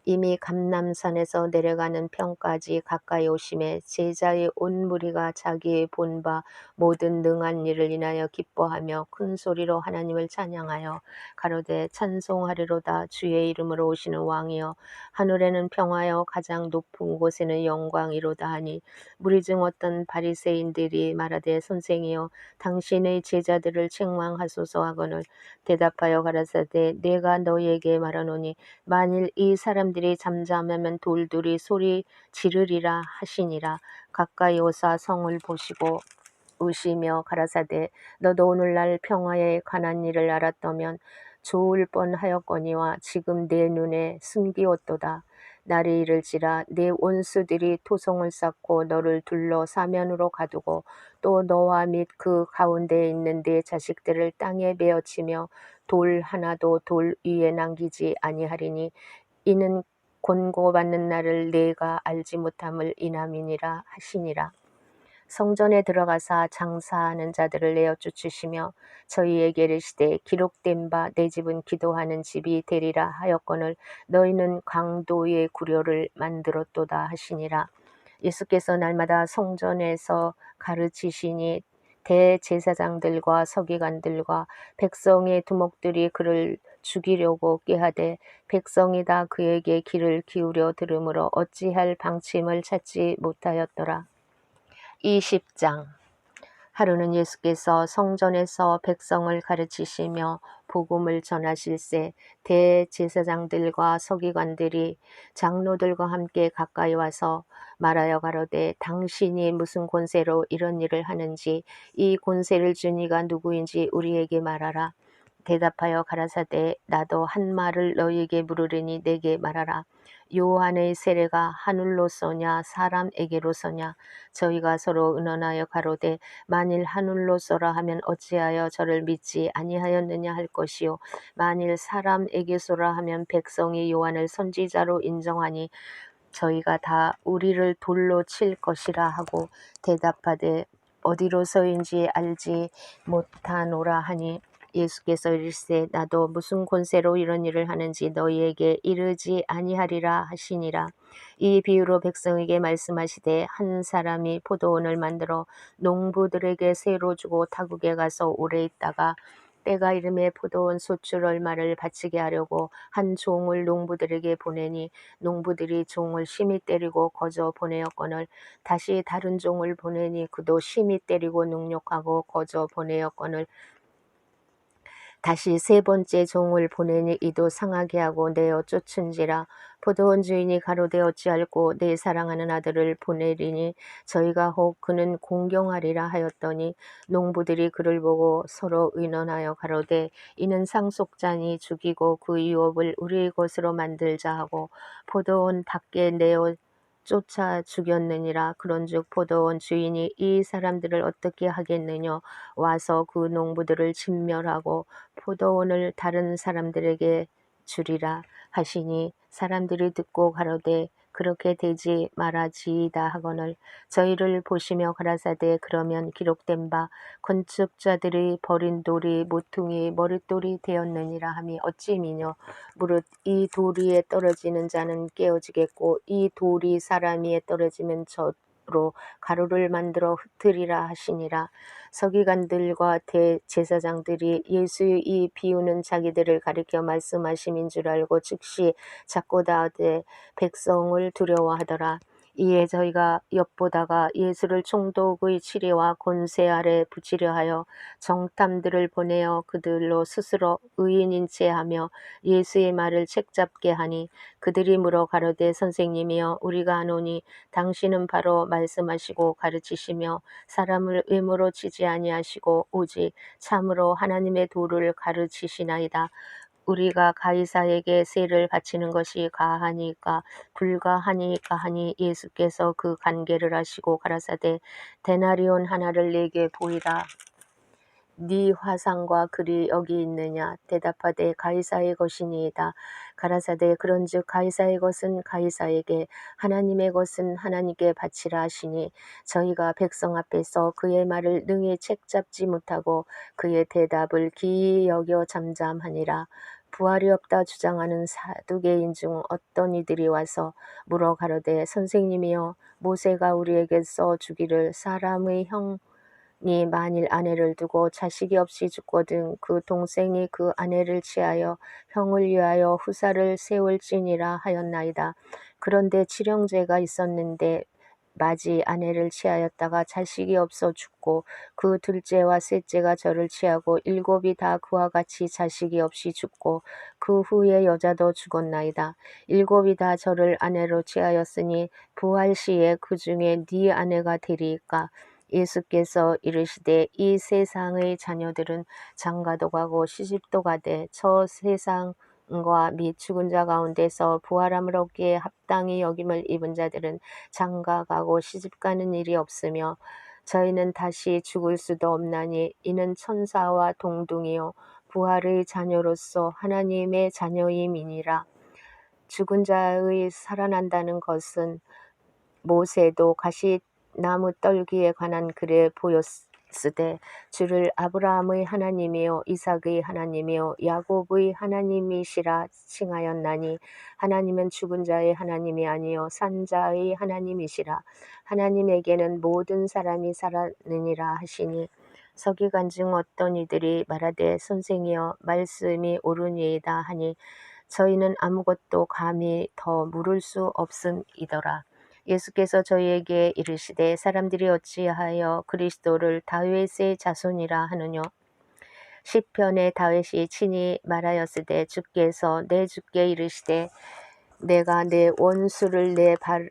이미 감람산에서 내려가는 평까지 가까이 오심에 제자의 온 무리가 자기의 본 바 모든 능한 일을 인하여 기뻐하며 큰 소리로 하나님을 찬양하여 가로되 찬송하리로다. 주의 이름으로 오시는 왕이여 하늘에는 평화여 가장 높은 곳에는 영광이로다 하니 무리 중 어떤 바리새인들이 말하되 선생이여 당신의 제자들을 책망하소서 하거늘 대답하여 가라사대 내가 너희에게 말하노니 만일 이 사람들이 잠잠하면 돌들이 소리 지르리라 하시니라. 가까이 오사 성을 보시고 우시며 가라사대 너도 오늘날 평화에 관한 일을 알았다면 좋을 뻔하였거니와 지금 내 눈에 숨기었도다. 날이 이를지라 내 원수들이 토성을 쌓고 너를 둘러 사면으로 가두고 또 너와 및 그 가운데에 있는 네 자식들을 땅에 베어치며 돌 하나도 돌 위에 남기지 아니하리니 이는 권고받는 날을 내가 알지 못함을 인함이니라 하시니라. 성전에 들어가사 장사하는 자들을 내어 쫓으시며 저희에게 이르시되 기록된 바 내 집은 기도하는 집이 되리라 하였거늘 너희는 강도의 구려를 만들었도다 하시니라. 예수께서 날마다 성전에서 가르치시니 대제사장들과 서기관들과 백성의 두목들이 그를 죽이려고 꾀하되 백성이 다 그에게 귀를 기울여 들으므로 어찌할 방침을 찾지 못하였더라. 20장 하루는 예수께서 성전에서 백성을 가르치시며 복음을 전하실새 대제사장들과 서기관들이 장로들과 함께 가까이 와서 말하여 가로되 당신이 무슨 권세로 이런 일을 하는지 이 권세를 준 이가 누구인지 우리에게 말하라. 대답하여 가라사대 나도 한 말을 너희에게 물으리니 내게 말하라. 요한의 세례가 하늘로서냐 사람에게로서냐. 저희가 서로 의논하여 가로되 만일 하늘로서라 하면 어찌하여 저를 믿지 아니하였느냐 할 것이요 만일 사람에게서라 하면 백성이 요한을 선지자로 인정하니 저희가 다 우리를 돌로 칠 것이라 하고 대답하되 어디로서인지 알지 못하노라 하니 예수께서 이르시되 나도 무슨 권세로 이런 일을 하는지 너희에게 이르지 아니하리라 하시니라. 이 비유로 백성에게 말씀하시되 한 사람이 포도원을 만들어 농부들에게 세로 주고 타국에 가서 오래 있다가 때가 이름에 포도원 소출 얼마를 바치게 하려고 한 종을 농부들에게 보내니 농부들이 종을 심히 때리고 거저 보내었거늘 다시 다른 종을 보내니 그도 심히 때리고 능욕하고 거저 보내었거늘 다시 세 번째 종을 보내니 이도 상하게 하고 내어 쫓은지라. 포도원 주인이 가로되 어찌할꼬 내 사랑하는 아들을 보내리니 저희가 혹 그는 공경하리라 하였더니 농부들이 그를 보고 서로 의논하여 가로되 이는 상속자니 죽이고 그 유업을 우리의 것으로 만들자 하고 포도원 밖에 내어 쫓아 죽였느니라. 그런즉 포도원 주인이 이 사람들을 어떻게 하겠느냐 와서 그 농부들을 진멸하고 포도원을 다른 사람들에게 주리라 하시니 사람들이 듣고 가로되 그렇게 되지 말아지이다 하거늘 저희를 보시며 가라사대 그러면 기록된 바 건축자들이 버린 돌이 모퉁이 머릿돌이 되었느니라 함이 어찌 미뇨 무릇 이 돌 위에 떨어지는 자는 깨어지겠고 이 돌이 사람 위에 떨어지면 저로 가루를 만들어 흩으리라 하시니라. 서기관들과 대제사장들이 예수의 이 비유는 자기들을 가리켜 말씀하심인 줄 알고 즉시 작고다 하되 백성을 두려워하더라. 이에 저희가 엿보다가 예수를 총독의 치리와 권세 아래 붙이려 하여 정탐들을 보내어 그들로 스스로 의인인 채 하며 예수의 말을 책잡게 하니 그들이 물어 가로되 선생님이여 우리가 아노니 당신은 바로 말씀하시고 가르치시며 사람을 외모로 치지 아니하시고 오직 참으로 하나님의 도를 가르치시나이다. 우리가 가이사에게 세를 바치는 것이 가하니까 불가하니까 하니 예수께서 그 관계를 하시고 가라사대 데나리온 하나를 내게 보이라. 네 화상과 글이 여기 있느냐 대답하되 가이사의 것이니이다. 가라사대 그런즉 가이사의 것은 가이사에게 하나님의 것은 하나님께 바치라 하시니 저희가 백성 앞에서 그의 말을 능히 책잡지 못하고 그의 대답을 기이 여겨 잠잠하니라. 부활이 없다 주장하는 사두개인 중 어떤 이들이 와서 물어 가로되 선생님이여 모세가 우리에게서 주기를 사람의 형이 만일 아내를 두고 자식이 없이 죽거든 그 동생이 그 아내를 취하여 형을 위하여 후사를 세울지니라 하였나이다. 그런데 칠형제가 있었는데 맞이 아내를 취하였다가 자식이 없어 죽고 그 둘째와 셋째가 저를 취하고 일곱이 다 그와 같이 자식이 없이 죽고 그 후에 여자도 죽었나이다. 일곱이 다 저를 아내로 취하였으니 부활 시에 그 중에 네 아내가 되리이까. 예수께서 이르시되 이 세상의 자녀들은 장가도 가고 시집도 가되 저 세상과 및 죽은 자 가운데서 부활함을 얻기에 합당히 여김을 입은 자들은 장가 가고 시집 가는 일이 없으며 저희는 다시 죽을 수도 없나니 이는 천사와 동등이요 부활의 자녀로서 하나님의 자녀임이니라. 죽은 자의 살아난다는 것은 모세도 가시나무 떨기에 관한 글에 보였으되 주를 아브라함의 하나님이요 이삭의 하나님이요 야곱의 하나님이시라 칭하였나니 하나님은 죽은 자의 하나님이 아니요 산 자의 하나님이시라. 하나님에게는 모든 사람이 살았느니라 하시니 서기관 중 어떤 이들이 말하되 선생이여 말씀이 옳으니이다 하니 저희는 아무것도 감히 더 물을 수 없음이더라. 예수께서 저희에게 이르시되 사람들이 어찌하여 그리스도를 다윗의 자손이라 하느뇨. 시편에 다윗이 친히 말하였으되 주께서 내 주께 이르시되 내가 내 원수를 내 발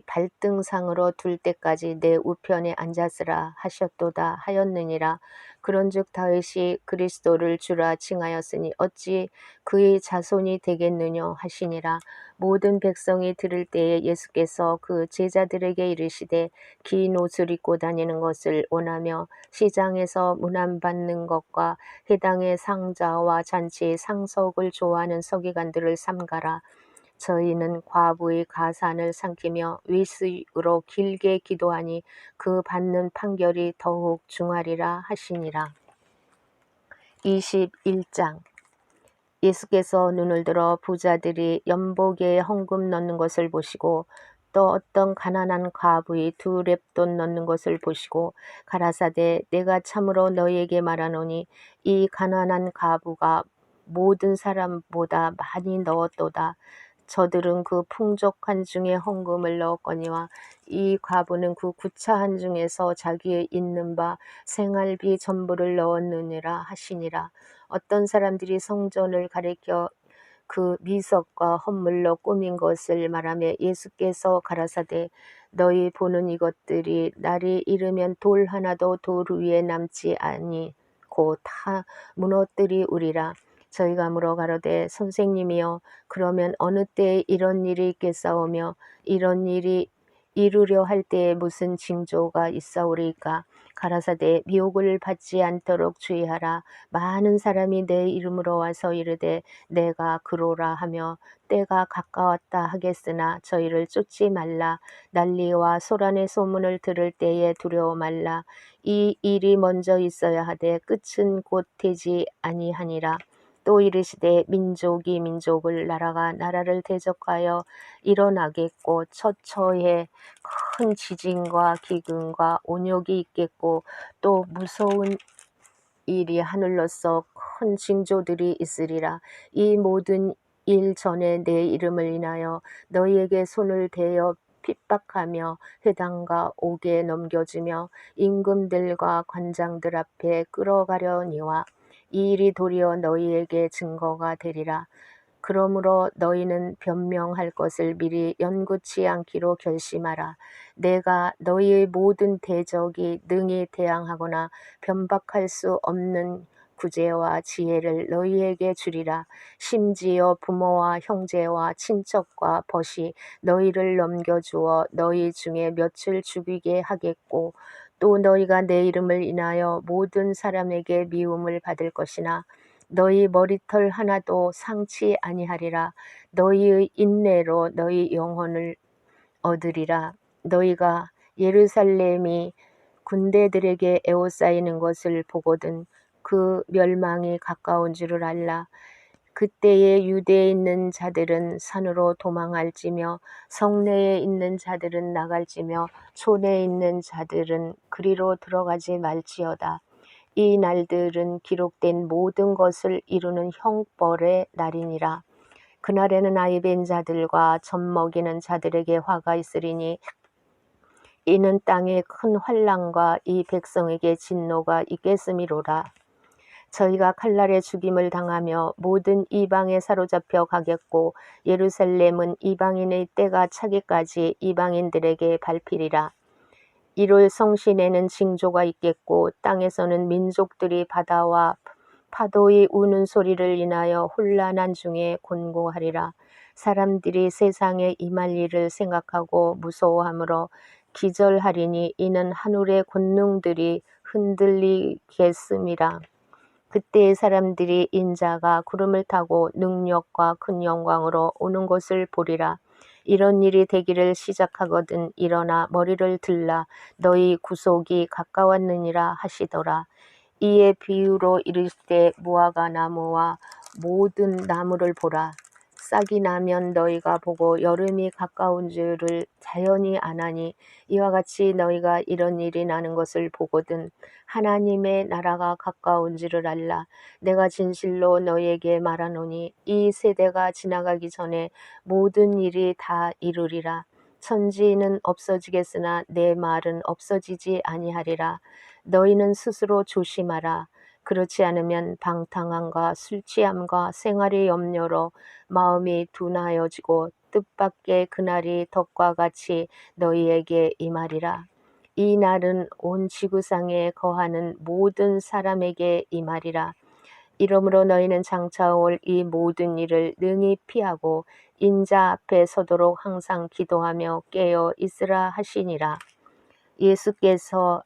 발등상으로 둘 때까지 내 우편에 앉았으라 하셨도다 하였느니라. 그런즉 다윗이 그리스도를 주라 칭하였으니 어찌 그의 자손이 되겠느냐 하시니라. 모든 백성이 들을 때에 예수께서 그 제자들에게 이르시되 긴 옷을 입고 다니는 것을 원하며 시장에서 문안받는 것과 회당의 상자와 잔치의 상석을 좋아하는 서기관들을 삼가라. 저희는 과부의 가산을 삼키며 위스로 길게 기도하니 그 받는 판결이 더욱 중하리라 하시니라. 21장. 예수께서 눈을 들어 부자들이 연복에 헌금 넣는 것을 보시고 또 어떤 가난한 과부의 2렙돈 넣는 것을 보시고 가라사대 내가 참으로 너희에게 말하노니 이 가난한 과부가 모든 사람보다 많이 넣었도다. 저들은 그 풍족한 중에 헌금을 넣었거니와 이 과부는 그 구차한 중에서 자기의 있는 바 생활비 전부를 넣었느니라 하시니라. 어떤 사람들이 성전을 가리켜 그 미석과 헌물로 꾸민 것을 말하며 예수께서 가라사대 너희 보는 이것들이 날이 이르면 돌 하나도 돌 위에 남지 아니고 다 무너뜨리우리라. 저희가 물어 가로되 선생님이여 그러면 어느 때에 이런 일이 있겠사오며 이런 일이 이루려 할 때에 무슨 징조가 있사오리까? 가라사대 미혹을 받지 않도록 주의하라. 많은 사람이 내 이름으로 와서 이르되 내가 그로라 하며 때가 가까웠다 하겠으나 저희를 쫓지 말라. 난리와 소란의 소문을 들을 때에 두려워 말라. 이 일이 먼저 있어야 하되 끝은 곧 되지 아니하니라. 또 이르시되 민족이 민족을 나라가 나라를 대적하여 일어나겠고 처처에 큰 지진과 기근과 온욕이 있겠고 또 무서운 일이 하늘로서 큰 징조들이 있으리라. 이 모든 일 전에 내 이름을 인하여 너희에게 손을 대어 핍박하며 회당과 옥에 넘겨주며 임금들과 관장들 앞에 끌어가려니와 이 일이 도리어 너희에게 증거가 되리라. 그러므로 너희는 변명할 것을 미리 연구치 않기로 결심하라. 내가 너희의 모든 대적이 능히 대항하거나 변박할 수 없는 구제와 지혜를 너희에게 주리라. 심지어 부모와 형제와 친척과 벗이 너희를 넘겨주어 너희 중에 몇을 죽이게 하겠고 또 너희가 내 이름을 인하여 모든 사람에게 미움을 받을 것이나 너희 머리털 하나도 상치 아니하리라. 너희의 인내로 너희 영혼을 얻으리라. 너희가 예루살렘이 군대들에게 에워싸이는 것을 보거든 그 멸망이 가까운 줄을 알라. 그때에 유대에 있는 자들은 산으로 도망할지며 성내에 있는 자들은 나갈지며 촌에 있는 자들은 그리로 들어가지 말지어다. 이 날들은 기록된 모든 것을 이루는 형벌의 날이니라. 그날에는 아이 뵌 자들과 젖 먹이는 자들에게 화가 있으리니 이는 땅에 큰 환난과 이 백성에게 진노가 있겠음이로라. 저희가 칼날에 죽임을 당하며 모든 이방에 사로잡혀 가겠고 예루살렘은 이방인의 때가 차기까지 이방인들에게 밟히리라. 1월 성신에는 징조가 있겠고 땅에서는 민족들이 바다와 파도의 우는 소리를 인하여 혼란한 중에 곤고하리라. 사람들이 세상에 임할 일을 생각하고 무서워하므로 기절하리니 이는 하늘의 권능들이 흔들리겠음이라. 그때의 사람들이 인자가 구름을 타고 능력과 큰 영광으로 오는 것을 보리라. 이런 일이 되기를 시작하거든 일어나 머리를 들라 너희 구속이 가까웠느니라 하시더라. 이에 비유로 이르시되 무화과 나무와 모든 나무를 보라. 싹이 나면 너희가 보고 여름이 가까운 줄을 자연히 아나니 이와 같이 너희가 이런 일이 나는 것을 보거든 하나님의 나라가 가까운 줄을 알라. 내가 진실로 너희에게 말하노니 이 세대가 지나가기 전에 모든 일이 다 이루리라. 천지는 없어지겠으나 내 말은 없어지지 아니하리라. 너희는 스스로 조심하라. 그렇지 않으면 방탕함과 술취함과 생활의 염려로 마음이 둔하여지고 뜻밖의 그날이 덕과 같이 너희에게 임하리라. 이 날은 온 지구상에 거하는 모든 사람에게 임하리라. 이러므로 너희는 장차 올 이 모든 일을 능히 피하고 인자 앞에 서도록 항상 기도하며 깨어 있으라 하시니라. 예수께서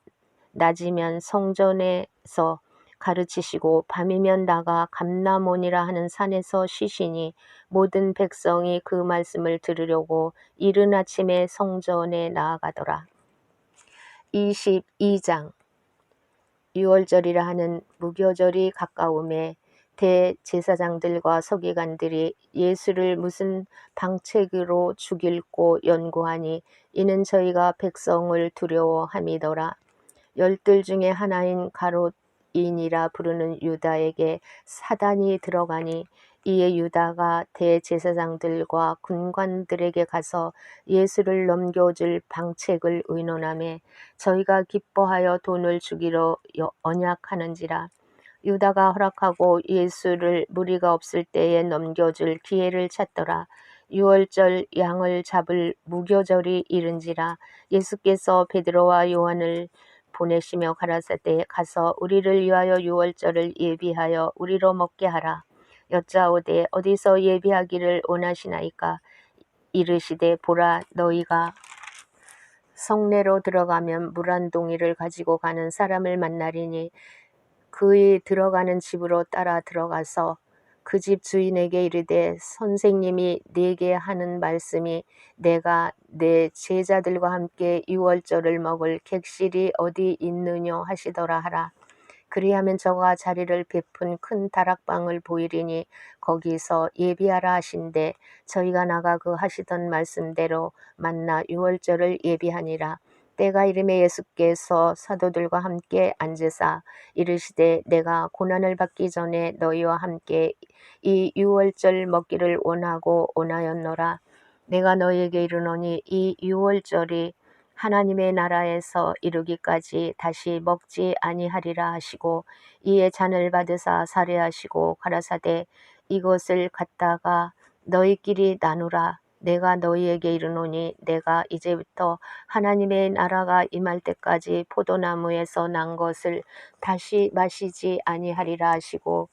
낮이면 성전에서 가르치시고 밤이면 나가 감람원이라 하는 산에서 쉬시니 모든 백성이 그 말씀을 들으려고 이른 아침에 성전에 나아가더라. 22장 유월절이라 하는 무교절이 가까움에 대제사장들과 서기관들이 예수를 무슨 방책으로 죽일고 연구하니 이는 저희가 백성을 두려워함이더라. 열둘 중에 하나인 가롯인이라 부르는 유다에게 사단이 들어가니 이에 유다가 대제사장들과 군관들에게 가서 예수를 넘겨줄 방책을 의논하며 저희가 기뻐하여 돈을 주기로 언약하는지라. 유다가 허락하고 예수를 무리가 없을 때에 넘겨줄 기회를 찾더라. 유월절 양을 잡을 무교절이 이른지라. 예수께서 베드로와 요한을 보내시며 가라사대 가서 우리를 위하여 유월절을 예비하여 우리로 먹게 하라. 여짜오되 어디서 예비하기를 원하시나이까. 이르시되 보라 너희가 성내로 들어가면 물 한 동이를 가지고 가는 사람을 만나리니 그의 들어가는 집으로 따라 들어가서 그 집 주인에게 이르되 선생님이 네게 하는 말씀이 내가 내 제자들과 함께 유월절을 먹을 객실이 어디 있느뇨 하시더라 하라. 그리하면 저가 자리를 베푼 큰 다락방을 보이리니 거기서 예비하라 하신대 저희가 나가 그 하시던 말씀대로 만나 유월절을 예비하니라. 때가 이름에 예수께서 사도들과 함께 앉으사 이르시되 내가 고난을 받기 전에 너희와 함께 이 유월절 먹기를 원하였노라. 내가 너희에게 이르노니 이 유월절이 하나님의 나라에서 이르기까지 다시 먹지 아니하리라 하시고 이에 잔을 받으사 살해하시고 가라사대 이것을 갖다가 너희끼리 나누라. 내가 너희에게 이르노니 내가 이제부터 하나님의 나라가 임할 때까지 포도나무에서 난 것을 다시 마시지 아니하리라 하시고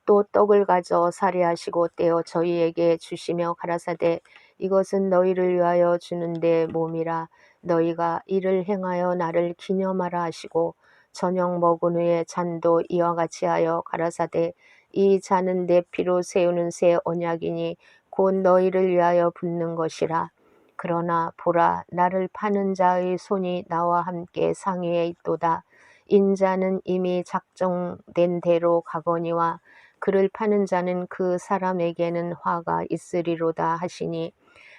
또 떡을 가져 살해하시고 떼어 저희에게 주시며 가라사대 이것은 너희를 위하여 주는 내 몸이라. 너희가 이를 행하여 나를 기념하라 하시고 저녁 먹은 후에 잔도 이와 같이 하여 가라사대 이 잔은 내 피로 세우는 새 언약이니 곧 너희를 위하여 붓는 것이라. 그러나 보라 나를 파는 자의 손이 나와 함께 상위에 있도다. 인자는 이미 작정된 대로 가거니와 그를 파는 자는 그 사람에게는 화가 있으리로다 하시니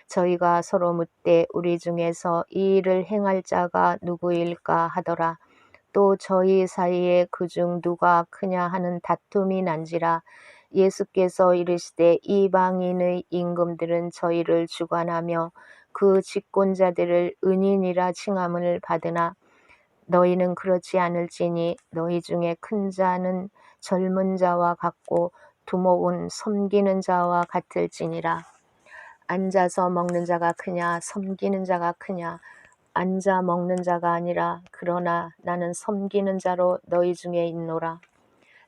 저희가 서로 묻되 우리 중에서 이 일을 행할 자가 누구일까 하더라. 또 저희 사이에 그중 누가 크냐 하는 다툼이 난지라. 예수께서 이르시되 이방인의 임금들은 저희를 주관하며 그 집권자들을 은인이라 칭함을 받으나 너희는 그렇지 않을지니 너희 중에 큰 자는 젊은 자와 같고 두목은 섬기는 자와 같을지니라. 앉아서 먹는 자가 크냐 섬기는 자가 크냐. 앉아 먹는 자가 아니라 그러나 나는 섬기는 자로 너희 중에 있노라.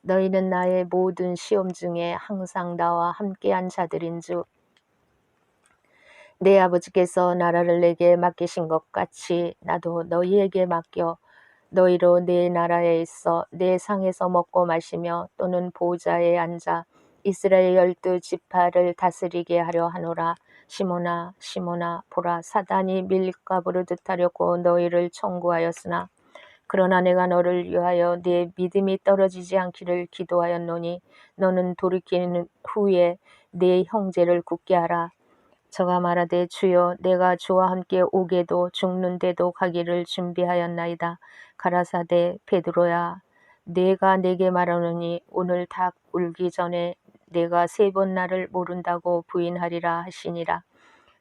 너희는 나의 모든 시험 중에 항상 나와 함께한 자들인즉 내 아버지께서 나라를 내게 맡기신 것 같이 나도 너희에게 맡겨 너희로 내 나라에 있어 내 상에서 먹고 마시며 또는 보좌에 앉아 이스라엘 12지파를 다스리게 하려 하노라. 시몬아 시몬아 보라 사단이 밀가부를 뜻하려고 너희를 청구하였으나 그러나 내가 너를 위하여 네 믿음이 떨어지지 않기를 기도하였노니 너는 돌이키는 후에 네 형제를 굳게 하라. 저가 말하되 주여 내가 주와 함께 오게도 죽는데도 가기를 준비하였나이다. 가라사대 베드로야 내가 내게 말하노니 오늘 닭 울기 전에 내가 3번 나를 모른다고 부인하리라 하시니라.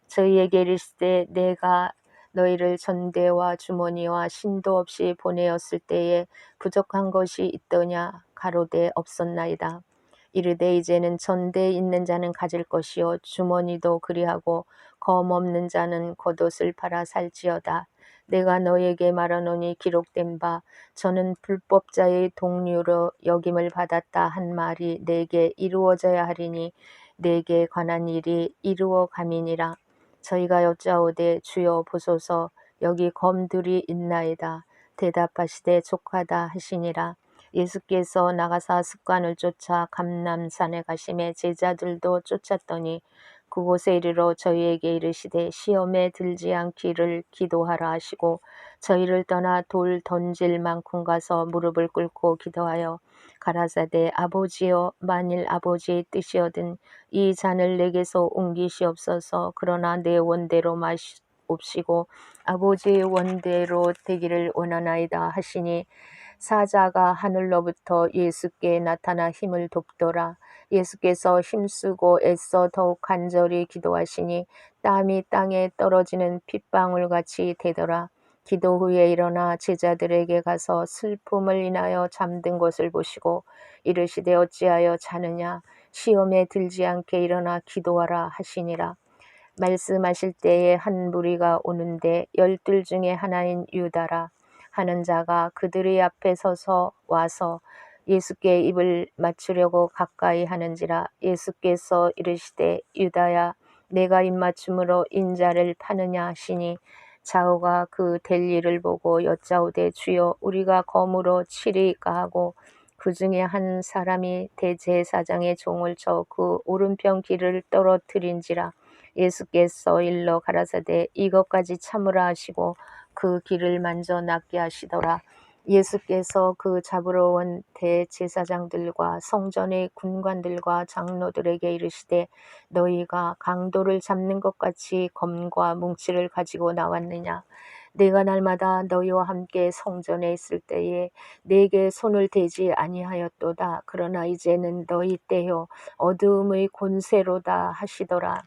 저희에게 이르시되 내가 너희를 전대와 주머니와 신도 없이 보내었을 때에 부족한 것이 있더냐 가로되 없었나이다. 이르되 이제는 전대에 있는 자는 가질 것이요 주머니도 그리하고 검 없는 자는 겉옷을 팔아 살지어다. 내가 너에게 말하노니 기록된 바 저는 불법자의 동류로 여김을 받았다 한 말이 내게 이루어져야 하리니 내게 관한 일이 이루어 감이니라. 저희가 여짜오되 주여 보소서 여기 검들이 있나이다. 대답하시되 족하다 하시니라. 예수께서 나가사 습관을 쫓아 감람산에 가심에 제자들도 쫓았더니 그곳에 이르러 저희에게 이르시되 시험에 들지 않기를 기도하라 하시고 저희를 떠나 돌 던질 만큼 가서 무릎을 꿇고 기도하여 가라사대 아버지여 만일 아버지의 뜻이거든 이 잔을 내게서 옮기시옵소서. 그러나 내 원대로 마시옵시고 아버지의 원대로 되기를 원하나이다 하시니 사자가 하늘로부터 예수께 나타나 힘을 돕더라. 예수께서 힘쓰고 애써 더욱 간절히 기도하시니 땀이 땅에 떨어지는 핏방울같이 되더라. 기도 후에 일어나 제자들에게 가서 슬픔을 인하여 잠든 것을 보시고 이르시되 어찌하여 자느냐 시험에 들지 않게 일어나 기도하라 하시니라. 말씀하실 때에 한 무리가 오는데 12 중에 하나인 유다라 하는 자가 그들의 앞에 서서 와서 예수께 입을 맞추려고 가까이 하는지라. 예수께서 이르시되 유다야 내가 입맞춤으로 인자를 파느냐 하시니 좌우가 그 될 일을 보고 여짜오되 주여 우리가 검으로 치리까 하고 그 중에 한 사람이 대제사장의 종을 쳐 그 오른편 귀를 떨어뜨린지라. 예수께서 일러 가라사대 이것까지 참으라 하시고 그 귀를 만져 낫게 하시더라. 예수께서 그 잡으러 온 대제사장들과 성전의 군관들과 장로들에게 이르시되 너희가 강도를 잡는 것 같이 검과 뭉치를 가지고 나왔느냐. 내가 날마다 너희와 함께 성전에 있을 때에 내게 손을 대지 아니하였도다. 그러나 이제는 너희 때요 어두움의 권세로다 하시더라.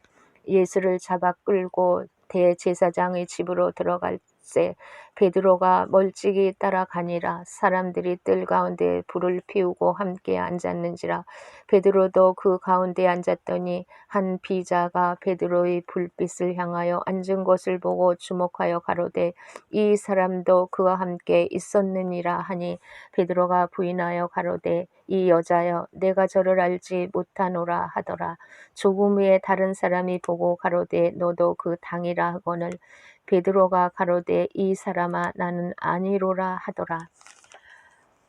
예수를 잡아 끌고 대제사장의 집으로 들어갈새 베드로가 멀찍이 따라가니라. 사람들이 뜰 가운데 불을 피우고 함께 앉았는지라. 베드로도 그 가운데 앉았더니 한 비자가 베드로의 불빛을 향하여 앉은 것을 보고 주목하여 가로되 이 사람도 그와 함께 있었느니라 하니 베드로가 부인하여 가로되 이 여자여 내가 저를 알지 못하노라 하더라. 조금 후에 다른 사람이 보고 가로되 너도 그 당이라 하거늘 베드로가 가로되 이 사람아 나는 아니로라 하더라.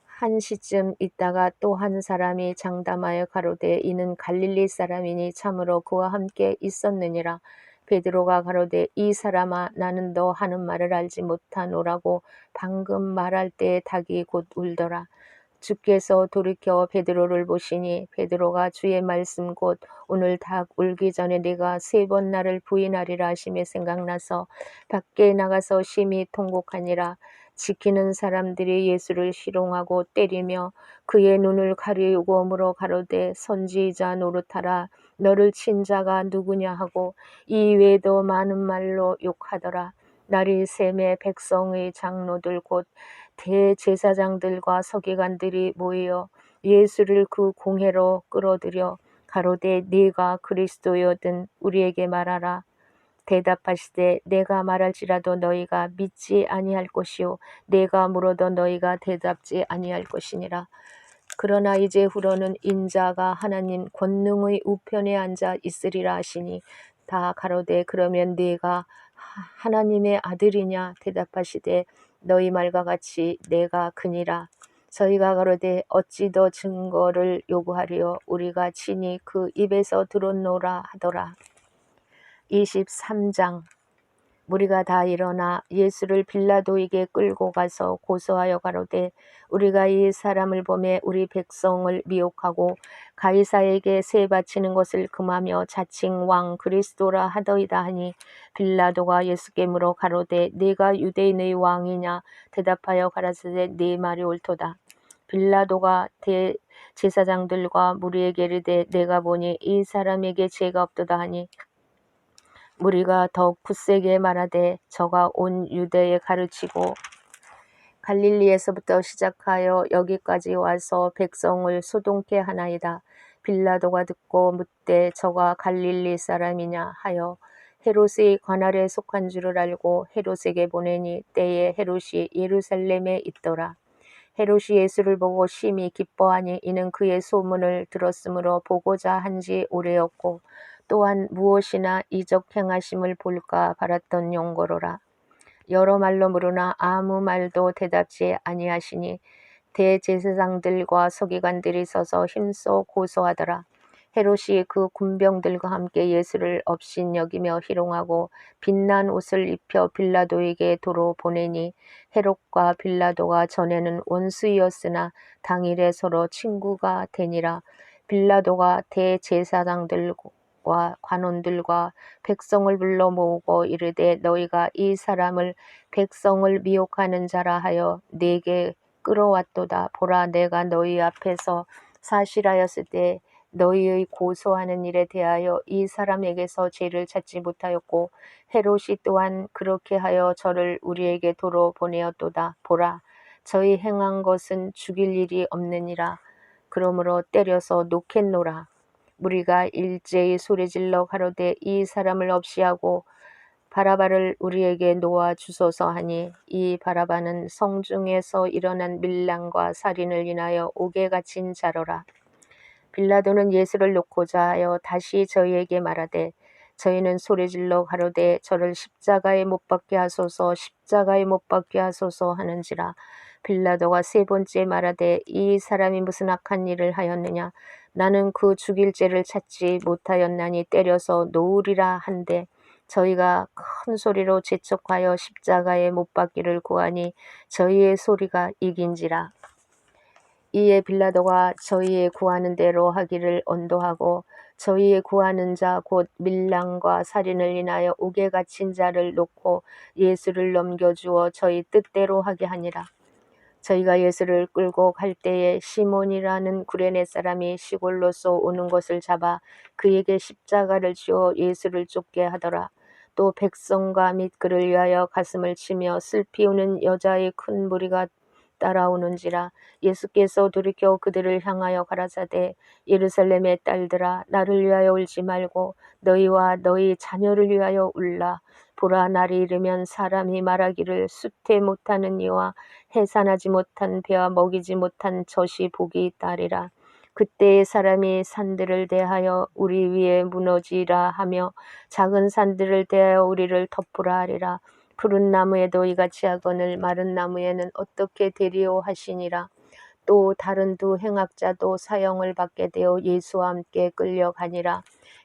한 시쯤 있다가 또 한 사람이 장담하여 가로되 이는 갈릴리 사람이니 참으로 그와 함께 있었느니라. 베드로가 가로되 이 사람아 나는 너 하는 말을 알지 못하노라고 방금 말할 때에 닭이 곧 울더라. 주께서 돌이켜 베드로를 보시니 베드로가 주의 말씀 곧 오늘 닭 울기 전에 네가 3번 나를 부인하리라 하심이 생각나서 밖에 나가서 심히 통곡하니라. 지키는 사람들이 예수를 희롱하고 때리며 그의 눈을 가리우고 물어 가로되 선지자 노릇하라 너를 친 자가 누구냐 하고 이 외에도 많은 말로 욕하더라. 날이 새매 백성의 장로들 곧 대제사장들과 서기관들이 모여 예수를 그 공회로 끌어들여 가로되 네가 그리스도여든 우리에게 말하라. 대답하시되 내가 말할지라도 너희가 믿지 아니할 것이요 내가 물어도 너희가 대답지 아니할 것이니라. 그러나 이제 후로는 인자가 하나님 권능의 우편에 앉아 있으리라 하시니 다 가로되 그러면 네가 하나님의 아들이냐. 대답하시되 너희 말과 같이 내가 그니라. 저희가 가로되 어찌 더 증거를 요구하리요 우리가 친히 그 입에서 들었노라 하더라. 23장. 무리가 다 일어나 예수를 빌라도에게 끌고 가서 고소하여 가로되 우리가 이 사람을 보매 우리 백성을 미혹하고 가이사에게 세 바치는 것을 금하며 자칭 왕 그리스도라 하더이다 하니 빌라도가 예수께 물어 가로되 네가 유대인의 왕이냐. 대답하여 가라사대 네 말이 옳도다. 빌라도가 대제사장들과 무리에게 이르되 내가 보니 이 사람에게 죄가 없도다 하니 무리가 더욱 굳세게 말하되 저가 온 유대에 가르치고 갈릴리에서부터 시작하여 여기까지 와서 백성을 소동케 하나이다. 빌라도가 듣고 묻되 저가 갈릴리 사람이냐 하여 헤롯의 관할에 속한 줄을 알고 헤롯에게 보내니 때에 헤롯이 예루살렘에 있더라. 헤롯이 예수를 보고 심히 기뻐하니 이는 그의 소문을 들었으므로 보고자 한지 오래였고 또한 무엇이나 이적 행하심을 볼까 바랐던 용고로라. 여러 말로 물으나 아무 말도 대답지 아니하시니 대제사장들과 서기관들이 서서 힘써 고소하더라. 헤롯이 그 군병들과 함께 예수를 업신여기며 희롱하고 빛난 옷을 입혀 빌라도에게 도로 보내니 헤롯과 빌라도가 전에는 원수이었으나 당일에 서로 친구가 되니라. 빌라도가 대제사장들과 관원들과 백성을 불러 모으고 이르되 너희가 이 사람을 백성을 미혹하는 자라 하여 내게 끌어왔도다. 보라, 내가 너희 앞에서 사실하였을 때 너희의 고소하는 일에 대하여 이 사람에게서 죄를 찾지 못하였고 헤롯이 또한 그렇게 하여 저를 우리에게 도로 보내었도다. 보라, 저희 행한 것은 죽일 일이 없느니라. 그러므로 때려서 놓겠노라. 무리가 일제히 소리질러 가로되 이 사람을 없이하고 바라바를 우리에게 놓아 주소서 하니 이 바라바는 성중에서 일어난 밀랑과 살인을 인하여 옥에 갇힌 자로라. 빌라도는 예수를 놓고자 하여 다시 저희에게 말하되 저희는 소리질러 가로되 저를 십자가에 못 박게 하소서 십자가에 못 박게 하소서 하는지라. 빌라도가 세 번째 말하되 이 사람이 무슨 악한 일을 하였느냐. 나는 그 죽일 죄를 찾지 못하였나니 때려서 놓으리라 한데 저희가 큰 소리로 재촉하여 십자가에 못 박기를 구하니 저희의 소리가 이긴지라. 이에 빌라도가 저희의 구하는 대로 하기를 언도하고 저희의 구하는 자 곧 밀랑과 살인을 인하여 옥에 갇힌 자를 놓고 예수를 넘겨주어 저희 뜻대로 하게 하니라. 저희가 예수를 끌고 갈 때에 시몬이라는 구레네 사람이 시골로서 오는 것을 잡아 그에게 십자가를 지어 예수를 쫓게 하더라. 또 백성과 및 그를 위하여 가슴을 치며 슬피 우는 여자의 큰 무리가 따라오는지라. 예수께서 돌이켜 그들을 향하여 가라사대 예루살렘의 딸들아 나를 위하여 울지 말고 너희와 너희 자녀를 위하여 울라. 보라, 날이 이르면 사람이 말하기를 수태 못하는 이와 해산하지 못한 배와 먹이지 못한 젖이 복이 있다리라. 그때의 사람이 산들을 대하여 우리 위에 무너지라 하며 작은 산들을 대하여 우리를 덮으라 하리라. 푸른 나무에도 이같이 하거늘 마른 나무에는 어떻게 되리오 하시니라. 또 다른 두 행악자도 사형을 받게 되어 예수와 함께 끌려가니라.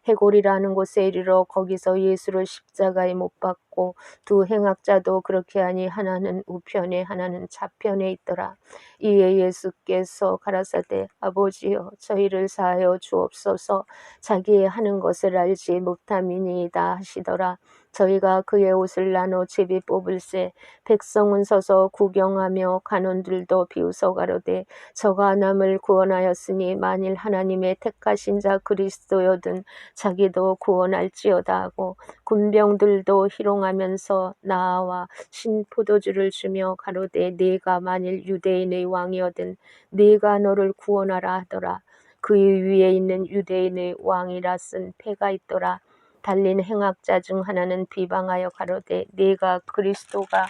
해골이라는 곳에 이르러 거기서 예수를 십자가에 못 박고 두 행악자도 그렇게 하니 하나는 우편에 하나는 좌편에 있더라. 이에 예수께서 가라사대 아버지여 저희를 사하여 주옵소서 자기의 하는 것을 알지 못함이니이다 하시더라. 저희가 그의 옷을 나눠 제비 뽑을새 백성은 서서 구경하며 관원들도 비웃어 가로되 저가 남을 구원하였으니 만일 하나님의 택하신 자 그리스도여든 자기도 구원할지어다 하고 군병들도 희롱하면서 나와 신포도주를 주며 가로되 네가 만일 유대인의 왕이여든 네가 너를 구원하라 하더라. 그 위에 있는 유대인의 왕이라 쓴 패가 있더라. 달린 행악자 중 하나는 비방하여 가로되 네가 그리스도가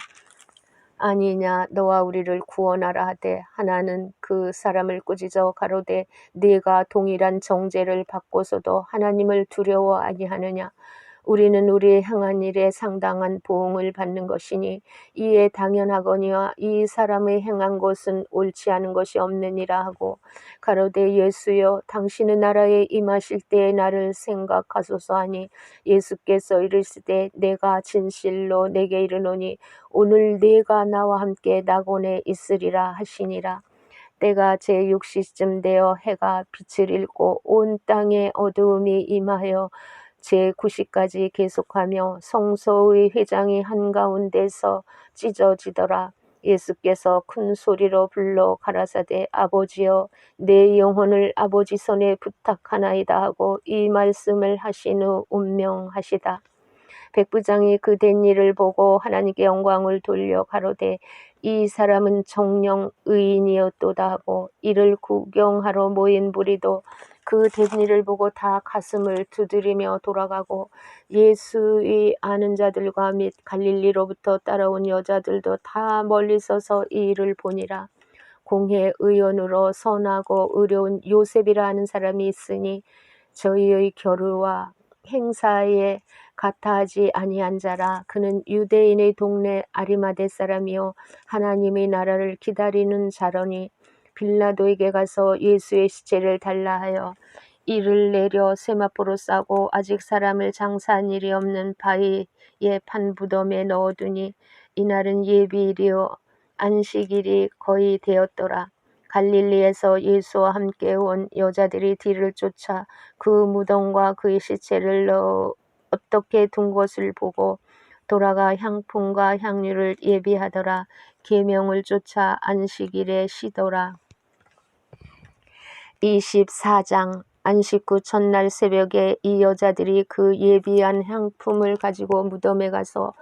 아니냐 너와 우리를 구원하라 하되 하나는 그 사람을 꾸짖어 가로되 네가 동일한 정죄를 받고서도 하나님을 두려워 아니하느냐. 우리는 우리의 행한 일에 상당한 보응을 받는 것이니 이에 당연하거니와 이 사람의 행한 것은 옳지 않은 것이 없느니라 하고 가로되 예수여 당신의 나라에 임하실 때에 나를 생각하소서 하니 예수께서 이르시되 내가 진실로 내게 이르노니 오늘 네가 나와 함께 낙원에 있으리라 하시니라. 때가 제6시쯤 되어 해가 빛을 잃고 온 땅에 어두움이 임하여 제9시까지 계속하며 성소의 회장이 한가운데서 찢어지더라. 예수께서 큰 소리로 불러 가라사대 아버지여 내 영혼을 아버지 손에 부탁하나이다 하고 이 말씀을 하신 후 운명하시다. 백부장이 그 된 일을 보고 하나님께 영광을 돌려 가로되 이 사람은 정령 의인이었도다 하고 이를 구경하러 모인 무리도 그 된 일을 보고 다 가슴을 두드리며 돌아가고 예수의 아는 자들과 및 갈릴리로부터 따라온 여자들도 다 멀리 서서 이 일을 보니라. 공회 의원으로 선하고 의로운 요셉이라 하는 사람이 있으니 저희의 결의와 행사에 같아하지 아니한 자라. 그는 유대인의 동네 아리마대 사람이요 하나님의 나라를 기다리는 자러니 빌라도에게 가서 예수의 시체를 달라 하여 이를 내려 세마포로 싸고 아직 사람을 장사한 일이 없는 바위에 판 무덤에 넣어두니 이날은 예비일이요 안식일이 거의 되었더라. 갈릴리에서 예수와 함께 온 여자들이 뒤를 쫓아 그 무덤과 그의 시체를 어떻게 둔 것을 보고 돌아가 향품과 향유를 예비하더라. 계명을 쫓아 안식일에 쉬더라. 24장 안식 후 첫날 새벽에 이 여자들이 그 예비한 향품을 가지고 무덤에 가서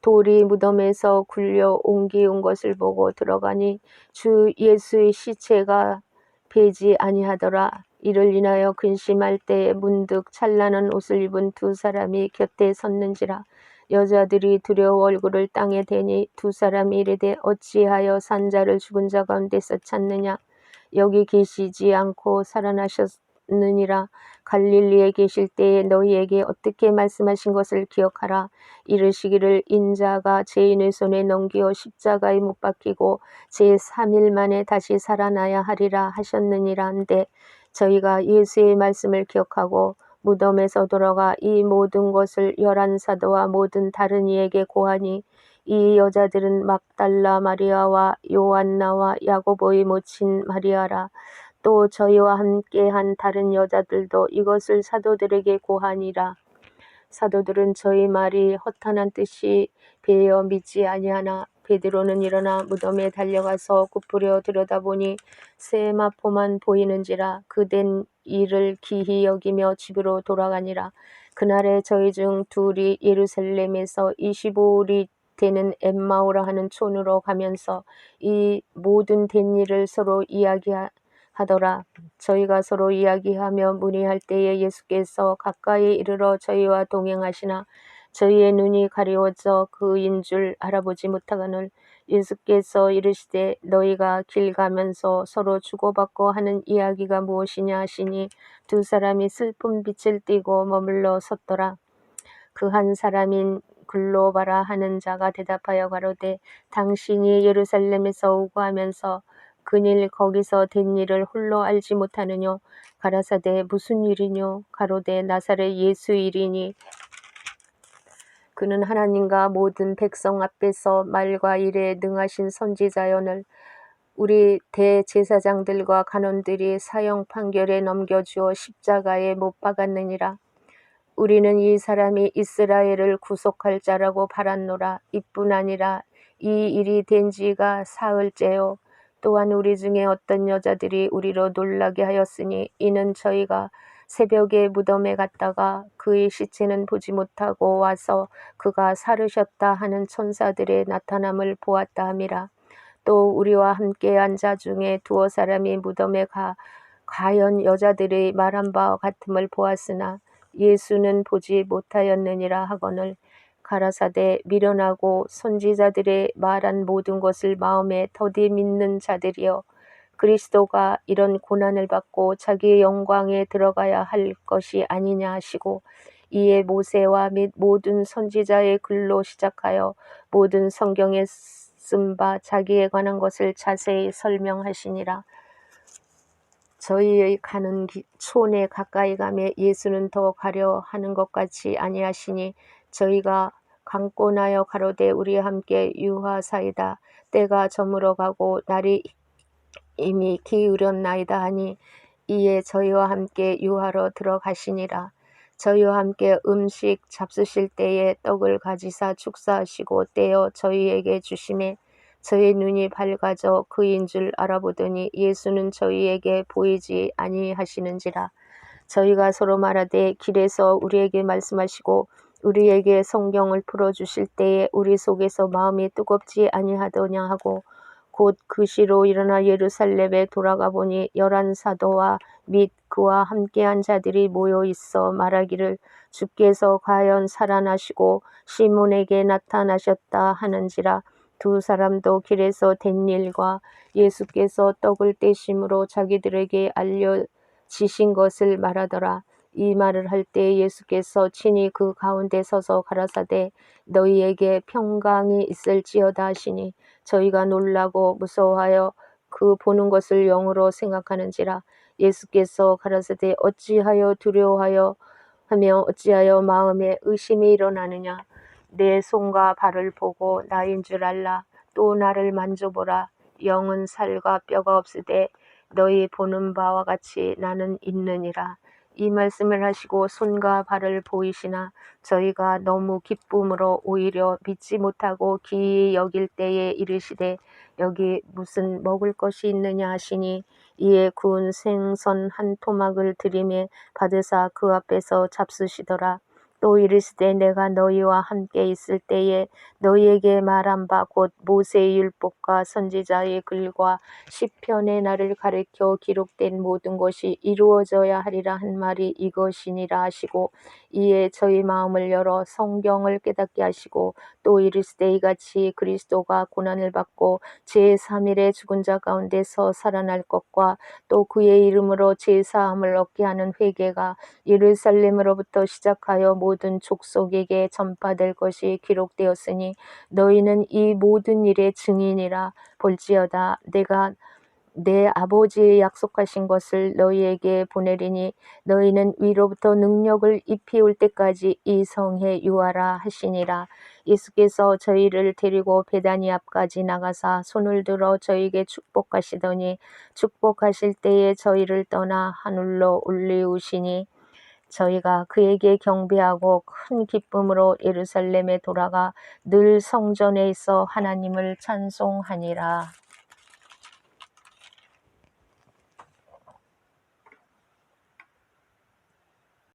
돌이 무덤에서 굴려 옮기운 것을 보고 들어가니 주 예수의 시체가 배지 아니하더라. 이를 인하여 근심할 때에 문득 찬란한 옷을 입은 두 사람이 곁에 섰는지라. 여자들이 두려워 얼굴을 땅에 대니 두 사람이 이르되 어찌하여 산자를 죽은 자 가운데서 찾느냐. 여기 계시지 않고 살아나셨느니라. 갈릴리에 계실 때에 너희에게 어떻게 말씀하신 것을 기억하라. 이르시기를 인자가 죄인의 손에 넘겨 십자가에 못 박히고 제3일 만에 다시 살아나야 하리라 하셨느니라 한데 저희가 예수의 말씀을 기억하고 무덤에서 돌아가 이 모든 것을 11사도와 모든 다른 이에게 고하니 이 여자들은 막달라 마리아와 요한나와 야고보의 모친 마리아라. 또 저희와 함께한 다른 여자들도 이것을 사도들에게 고하니라. 사도들은 저희 말이 허탄한 뜻이 배어 믿지 아니하나 베드로는 일어나 무덤에 달려가서 굽으려 들여다보니 세마포만 보이는지라. 그된 일을 기히 여기며 집으로 돌아가니라. 그날에 저희 중 둘이 예루살렘에서 25리 되는 엠마오라 하는 촌으로 가면서 이 모든 된 일을 서로 이야기하더라. 저희가 서로 이야기하며 문의할 때에 예수께서 가까이 이르러 저희와 동행하시나 저희의 눈이 가리워져 그인 줄 알아보지 못하거늘 예수께서 이르시되 너희가 길 가면서 서로 주고받고 하는 이야기가 무엇이냐 하시니 두 사람이 슬픈 빛을 띠고 머물러 섰더라. 그 한 사람인 글로바라 하는 자가 대답하여 가로되 당신이 예루살렘에서 오고 하면서 그일 거기서 된 일을 홀로 알지 못하느뇨. 가라사대 무슨 일이뇨. 가로되 나사렛 예수 일이니 그는 하나님과 모든 백성 앞에서 말과 일에 능하신 선지자여늘 우리 대제사장들과 간원들이 사형 판결에 넘겨주어 십자가에 못 박았느니라. 우리는 이 사람이 이스라엘을 구속할 자라고 바랐노라. 이뿐 아니라 이 일이 된 지가 사흘째요. 또한 우리 중에 어떤 여자들이 우리로 놀라게 하였으니 이는 저희가 새벽에 무덤에 갔다가 그의 시체는 보지 못하고 와서 그가 살으셨다 하는 천사들의 나타남을 보았다 함이라. 또 우리와 함께한 자 중에 두어 사람이 무덤에 과연 여자들의 말한 바와 같음을 보았으나 예수는 보지 못하였느니라 하거늘 가라사대 미련하고 선지자들의 말한 모든 것을 마음에 더디 믿는 자들이여 그리스도가 이런 고난을 받고 자기의 영광에 들어가야 할 것이 아니냐 하시고 이에 모세와 및 모든 선지자의 글로 시작하여 모든 성경에 쓴 바 자기에 관한 것을 자세히 설명하시니라. 저희의 가는 촌에 가까이 가매 예수는 더 가려 하는 것 같이 아니하시니 저희가 강권하여 가로되 우리와 함께 유하사이다. 때가 저물어 가고 날이 이미 기울였나이다 하니 이에 저희와 함께 유하러 들어가시니라. 저희와 함께 음식 잡수실 때에 떡을 가지사 축사하시고 떼어 저희에게 주심에 저희 눈이 밝아져 그인 줄 알아보더니 예수는 저희에게 보이지 아니하시는지라. 저희가 서로 말하되 길에서 우리에게 말씀하시고 우리에게 성경을 풀어주실 때에 우리 속에서 마음이 뜨겁지 아니하더냐 하고 곧 그 시로 일어나 예루살렘에 돌아가 보니 11 사도와 및 그와 함께한 자들이 모여 있어 말하기를 주께서 과연 살아나시고 시몬에게 나타나셨다 하는지라. 두 사람도 길에서 된 일과 예수께서 떡을 떼심으로 자기들에게 알려지신 것을 말하더라. 이 말을 할 때 예수께서 친히 그 가운데 서서 가라사대 너희에게 평강이 있을지어다 하시니 저희가 놀라고 무서워하여 그 보는 것을 영으로 생각하는지라. 예수께서 가라사대 어찌하여 두려워하여 하며 어찌하여 마음에 의심이 일어나느냐. 내 손과 발을 보고 나인 줄 알라. 또 나를 만져보라. 영은 살과 뼈가 없으되 너희 보는 바와 같이 나는 있느니라. 이 말씀을 하시고 손과 발을 보이시나 저희가 너무 기쁨으로 오히려 믿지 못하고 기이 여길 때에 이르시되 여기 무슨 먹을 것이 있느냐 하시니 이에 구운 생선 한 토막을 들이매 받으사 그 앞에서 잡수시더라. 또 이르시되 내가 너희와 함께 있을 때에 너희에게 말한 바 곧 모세의 율법과 선지자의 글과 시편의 나를 가리켜 기록된 모든 것이 이루어져야 하리라 한 말이 이것이니라 하시고 이에 저희 마음을 열어 성경을 깨닫게 하시고 또 이르시되 이같이 그리스도가 고난을 받고 제3일에 죽은 자 가운데서 살아날 것과 또 그의 이름으로 제사함을 얻게 하는 회개가 예루살렘으로부터 시작하여 모든 족속에게 전파될 것이 기록되었으니 너희는 이 모든 일의 증인이라. 볼지어다 내가 내 아버지의 약속하신 것을 너희에게 보내리니 너희는 위로부터 능력을 입히올 때까지 이 성에 유하라 하시니라. 예수께서 저희를 데리고 베다니 앞까지 나가사 손을 들어 저희에게 축복하시더니 축복하실 때에 저희를 떠나 하늘로 올리우시니 저희가 그에게 경배하고 큰 기쁨으로 예루살렘에 돌아가 늘 성전에 있어 하나님을 찬송하니라.